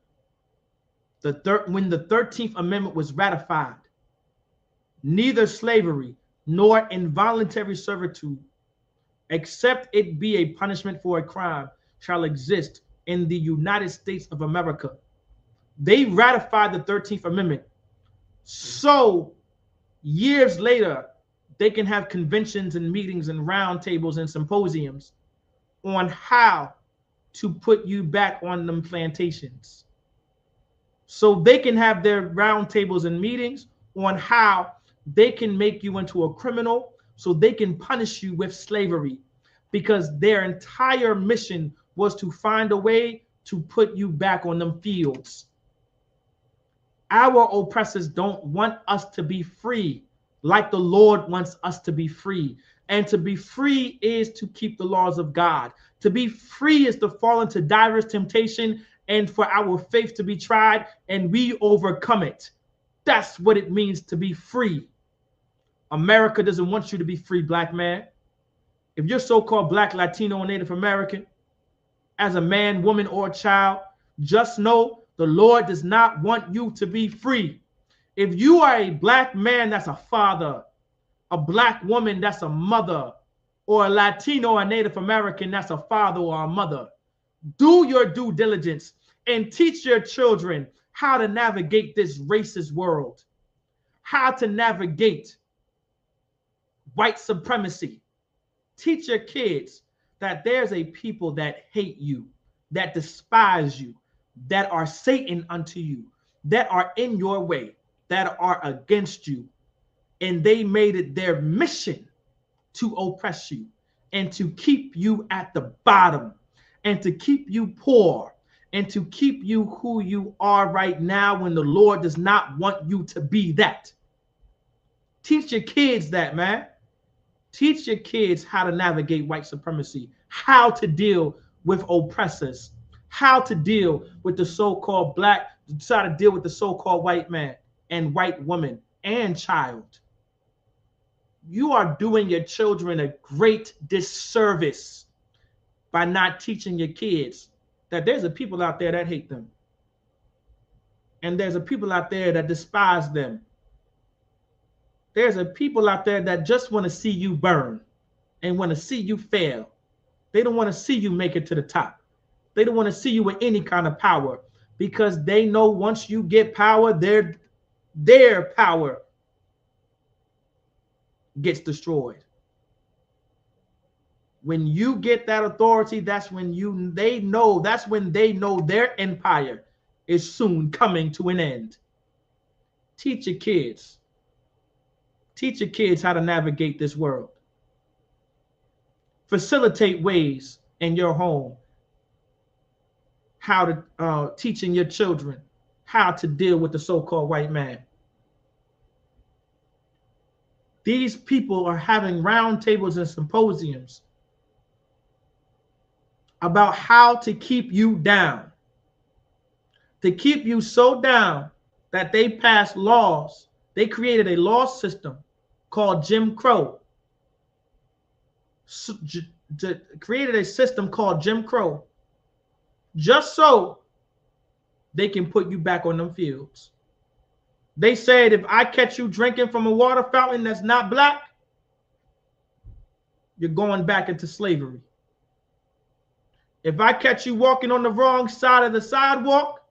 when the 13th Amendment was ratified, neither slavery nor involuntary servitude, except it be a punishment for a crime, shall exist in the United States of America. They ratified the 13th Amendment. So years later, they can have conventions and meetings and roundtables and symposiums on how to put you back on them plantations. So they can have their roundtables and meetings on how they can make you into a criminal, so they can punish you with slavery, because their entire mission was to find a way to put you back on them fields. Our oppressors don't want us to be free like the Lord wants us to be free. And to be free is to keep the laws of God. To be free is to fall into diverse temptation and for our faith to be tried and we overcome it. That's what it means to be free. America doesn't want you to be free, black man. If you're so-called black, Latino, or Native American, as a man, woman, or child, just know the Lord does not want you to be free. If you are a black man, that's a father, a black woman, that's a mother, or a Latino or Native American, that's a father or a mother, do your due diligence and teach your children how to navigate this racist world, how to navigate white supremacy. Teach your kids that there's a people that hate you, that despise you, that are Satan unto you, that are in your way, that are against you. And they made it their mission to oppress you and to keep you at the bottom and to keep you poor and to keep you who you are right now when the Lord does not want you to be that. Teach your kids that, man. Teach your kids how to navigate white supremacy, how to deal with oppressors, how to deal with the so-called black, how to deal with the so-called white man and white woman and child. You are doing your children a great disservice by not teaching your kids that there's a people out there that hate them. And there's a people out there that despise them. There's a people out there that just want to see you burn and want to see you fail. They don't want to see you make it to the top. They don't want to see you with any kind of power, because they know once you get power, their power gets destroyed. When you get that authority, that's when they know their empire is soon coming to an end. Teach your kids. Teach your kids how to navigate this world. Facilitate ways in your home how to teaching your children how to deal with the so-called white man. These people are having roundtables and symposiums about how to keep you down, to keep you so down that they passed laws. They created a law system called Jim Crow. Created a system called Jim Crow just so they can put you back on them fields. They said, if I catch you drinking from a water fountain that's not black, you're going back into slavery. If I catch you walking on the wrong side of the sidewalk,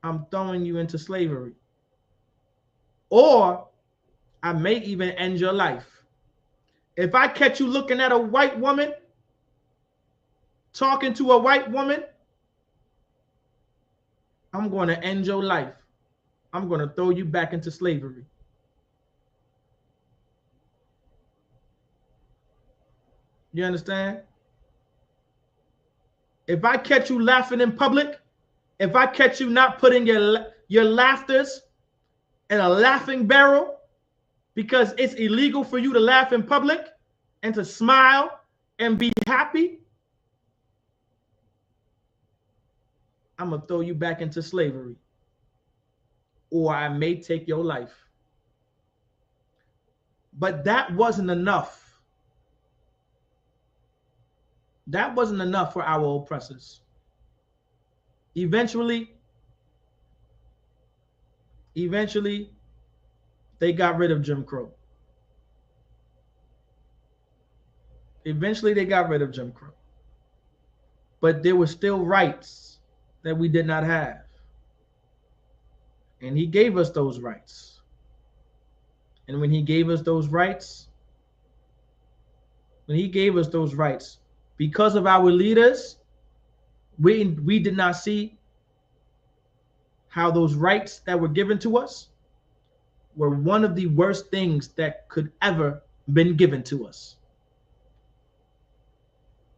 I'm throwing you into slavery. Or I may even end your life. If I catch you looking at a white woman, talking to a white woman, I'm going to end your life. I'm going to throw you back into slavery. You understand? If I catch you laughing in public, if I catch you not putting your your laughters in a laughing barrel because it's illegal for you to laugh in public and to smile and be happy, I'm going to throw you back into slavery, or I may take your life. But that wasn't enough. That wasn't enough for our oppressors. Eventually, they got rid of Jim Crow. Eventually, they got rid of Jim Crow. But there were still rights that we did not have. And he gave us those rights. And when he gave us those rights, because of our leaders, we did not see how those rights that were given to us were one of the worst things that could ever been given to us.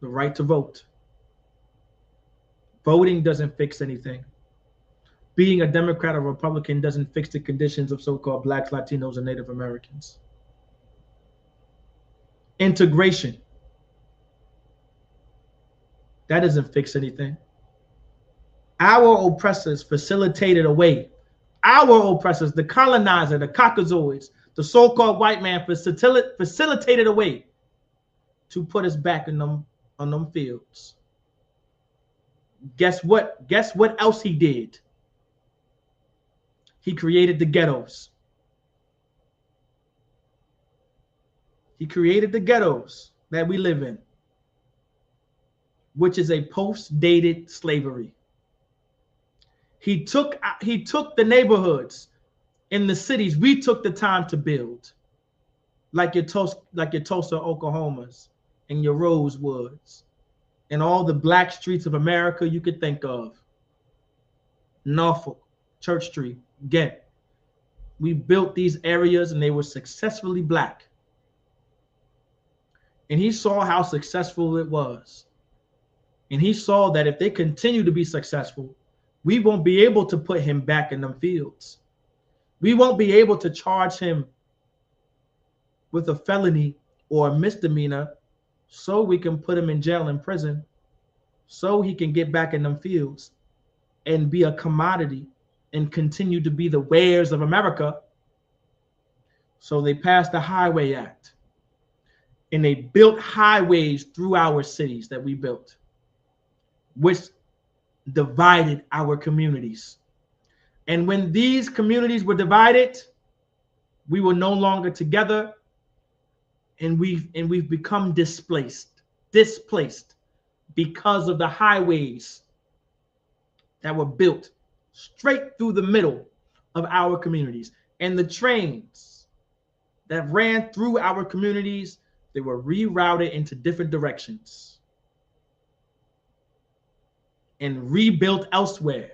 The right to vote. Voting doesn't fix anything. Being a Democrat or Republican doesn't fix the conditions of so-called Blacks, Latinos, and Native Americans. Integration. That doesn't fix anything. Our oppressors facilitated a way. Our oppressors, the colonizer, the Caucasoids, the so-called white man facilitated a way to put us back on them fields. Guess what? Guess what else he did? He created the ghettos. He created the ghettos that we live in, which is a post-dated slavery. He took the neighborhoods in the cities we took the time to build, like your Tulsa, Oklahomas, and your Rosewoods, and all the black streets of America you could think of. Norfolk, Church Street, Ghent. We built these areas and they were successfully black. And he saw how successful it was. And he saw that if they continue to be successful, we won't be able to put him back in them fields. We won't be able to charge him with a felony or a misdemeanor so we can put him in jail and prison so he can get back in them fields and be a commodity and continue to be the wares of America. So they passed the Highway Act and they built highways through our cities that we built, which divided our communities. And when these communities were divided, we were no longer together, and we've become displaced because of the highways that were built straight through the middle of our communities. And the trains that ran through our communities, they were rerouted into different directions and rebuilt elsewhere,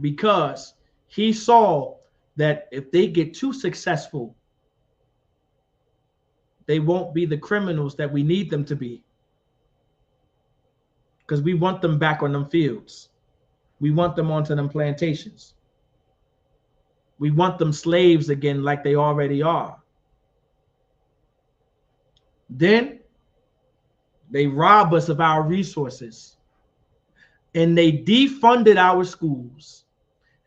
because he saw that if they get too successful, they won't be the criminals that we need them to be, because we want them back on them fields. We want them onto them plantations. We want them slaves again like they already are. Then they rob us of our resources, and they defunded our schools,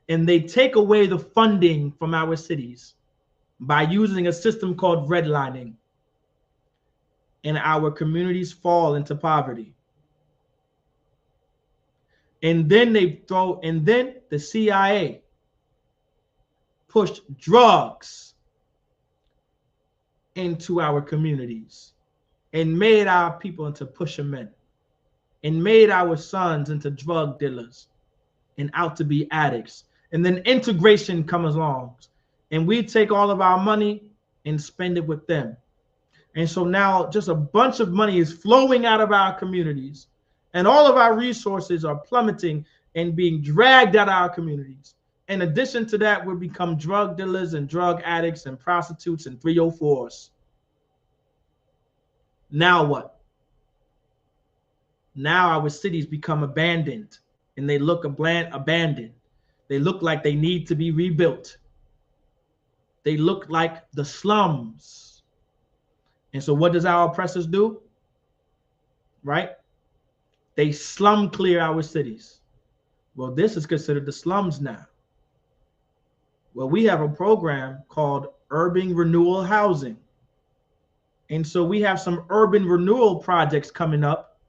and they take away the funding from our cities by using a system called redlining, and our communities fall into poverty. And then the CIA pushed drugs into our communities and made our people into pushermen and made our sons into drug dealers and out to be addicts. And then integration comes along, and we take all of our money and spend it with them. And so now just a bunch of money is flowing out of our communities, and all of our resources are plummeting and being dragged out of our communities. In addition to that, we become drug dealers and drug addicts and prostitutes and 304s. Now what? Now our cities become abandoned and they look abandoned. They look like they need to be rebuilt. They look like the slums. And so what does our oppressors do? Right? They slum clear our cities. Well, this is considered the slums now. Well, we have a program called Urban Renewal Housing. And so we have some urban renewal projects coming up.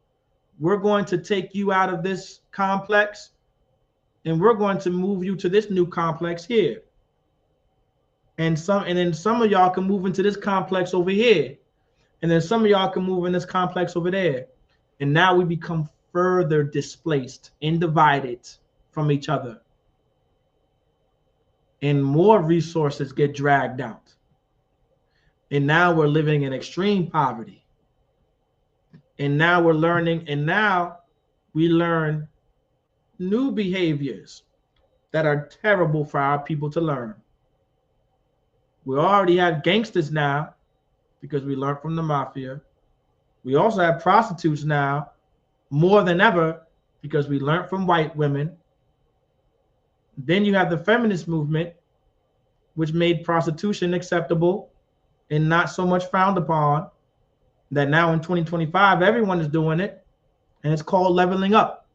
We're going to take you out of this complex and we're going to move you to this new complex here. And then some of y'all can move into this complex over here. And then some of y'all can move in this complex over there. And now we become further displaced and divided from each other. And more resources get dragged out. And now we're living in extreme poverty. And now we're learning, and now we learn new behaviors that are terrible for our people to learn. We already have gangsters now because we learned from the mafia. We also have prostitutes now more than ever because we learned from white women. Then you have the feminist movement, which made prostitution acceptable and not so much frowned upon, that now in 2025, everyone is doing it, and it's called leveling up.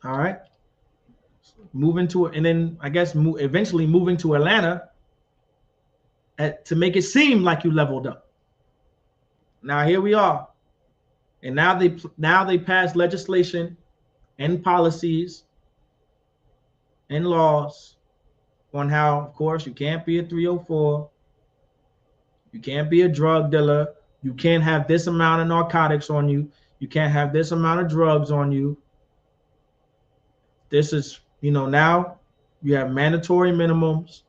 All right. Moving to, and then I guess eventually moving to Atlanta to make it seem like you leveled up. Now here we are. And now they pass legislation and policies and laws on how, of course, you can't be a 304. You can't be a drug dealer. You can't have this amount of narcotics on you. You can't have this amount of drugs on you. This is, now you have mandatory minimums,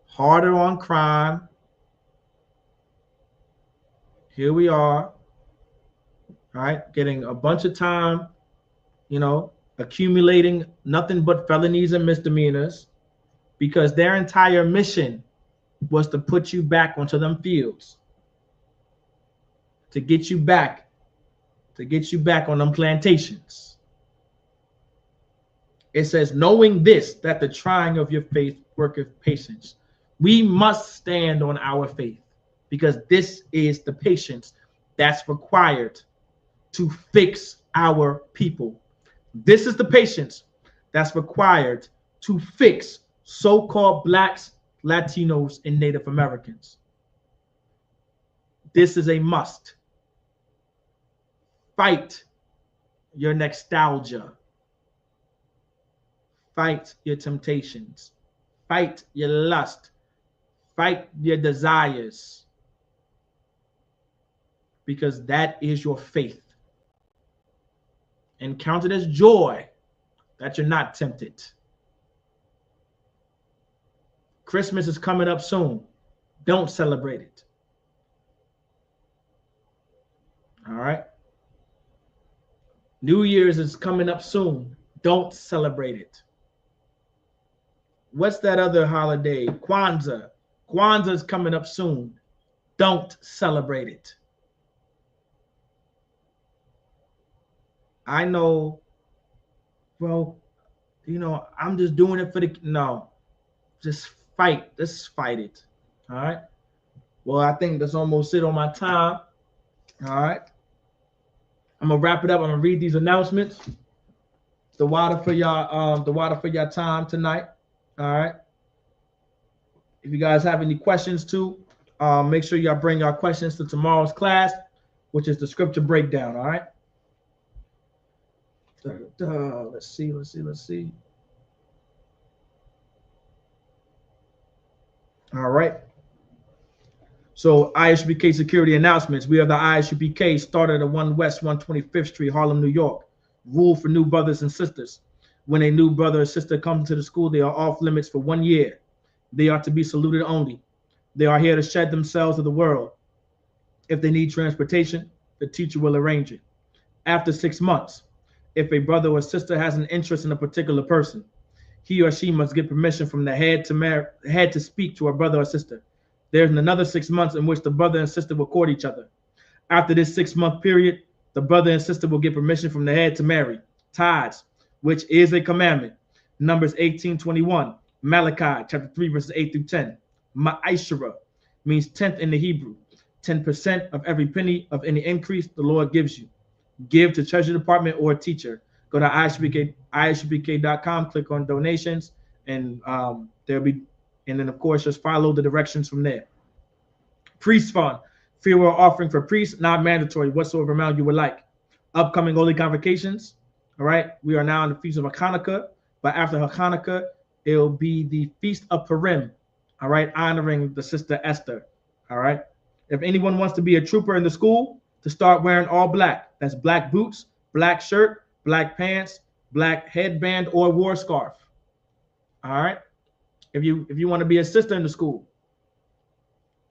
harder on crime. Here we are, right? Getting a bunch of time, accumulating nothing but felonies and misdemeanors because their entire mission was to put you back onto them fields, to get you back on them plantations. It says, knowing this, that the trying of your faith worketh patience. We must stand on our faith because this is the patience that's required to fix our people. This is the patience that's required to fix so-called Blacks, Latinos, and Native Americans. This is a must. Fight your nostalgia. Fight your temptations. Fight your lust. Fight your desires. Because that is your faith. And count it as joy that you're not tempted. Christmas is coming up soon. Don't celebrate it. All right. New Year's is coming up soon. Don't celebrate it. What's that other holiday? Kwanzaa. Kwanzaa is coming up soon. Don't celebrate it. I know, well, I'm just doing it for no. Just fight. Let's fight it. All right. Well, I think that's almost it on my time. All right. I'm gonna wrap it up. I'm gonna read these announcements. The water for y'all time tonight. All right. If you guys have any questions too, make sure y'all bring your questions to tomorrow's class, which is the scripture breakdown. All right. Let's see. All right. So ISUPK security announcements. We are the ISUPK, started at 1 West 125th Street, Harlem, New York. Rule for new brothers and sisters. When a new brother or sister comes to the school, they are off limits for 1 year. They are to be saluted only. They are here to shed themselves to the world. If they need transportation, the teacher will arrange it. After 6 months, if a brother or sister has an interest in a particular person, he or she must get permission from the head to speak to a brother or sister. There's another 6 months in which the brother and sister will court each other. After this 6-month period, the brother and sister will get permission from the head to marry. tithes, which is a commandment. Numbers 18:21. Malachi chapter 3 verses 8 through 10. Ma'ashara means 10th in the Hebrew. 10% of every penny of any increase the Lord gives you. Give to treasury department or teacher. Go to ISUPK.com, click on donations, and there'll be, and then of course just follow the directions from there. Priest fund, freewill offering for priests, not mandatory, whatsoever amount you would like. Upcoming holy convocations. All right, we are now in the feast of Hanukkah, but after Hanukkah, it'll be the feast of Purim. All right, honoring the sister Esther. All right. If anyone wants to be a trooper in the school, to start wearing all black. That's black boots, black shirt, black pants, black headband or war scarf. All right. If you want to be a sister in the school,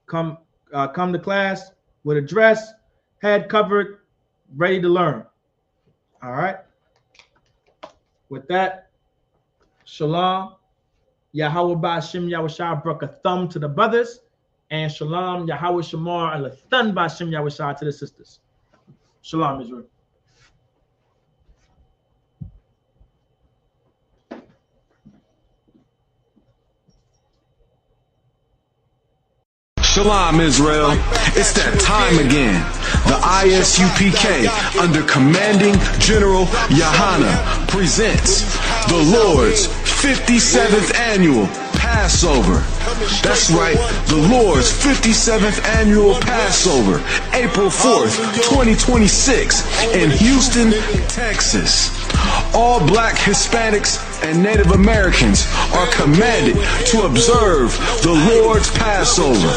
come to class with a dress, head covered, ready to learn. All right. With that, shalom. Yahweh Ba'Shem Yahushua brought a thumb to the brothers. And shalom, Yahweh Shamar, and Lathan Ba'Shem Yahushua to the sisters. Shalom, Israel. Shalom, Israel. It's that time again. The ISUPK, under Commanding General Yahana, presents the Lord's 57th Annual Passover. That's right, the Lord's 57th Annual Passover, April 4th, 2026, in Houston, Texas. All black Hispanics and Native Americans are commanded to observe the Lord's Passover.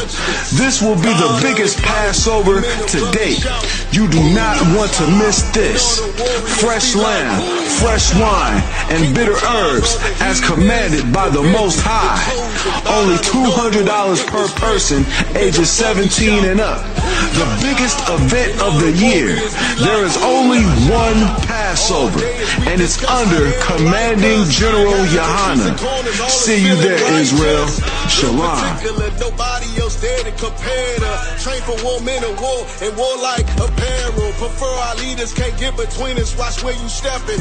This will be the biggest Passover to date. You do not want to miss this. Fresh lamb, fresh wine, and bitter herbs as commanded by the Most High. Only $200 per person ages 17 and up. The biggest event of the year. There is only one Passover, and it's under Commanding General Yahana. See you there, Israel. Shalom. Nobody else there to compare to. Train for war, men of war, and warlike apparel. Prefer our leaders, can't get between us. Watch where you stepping.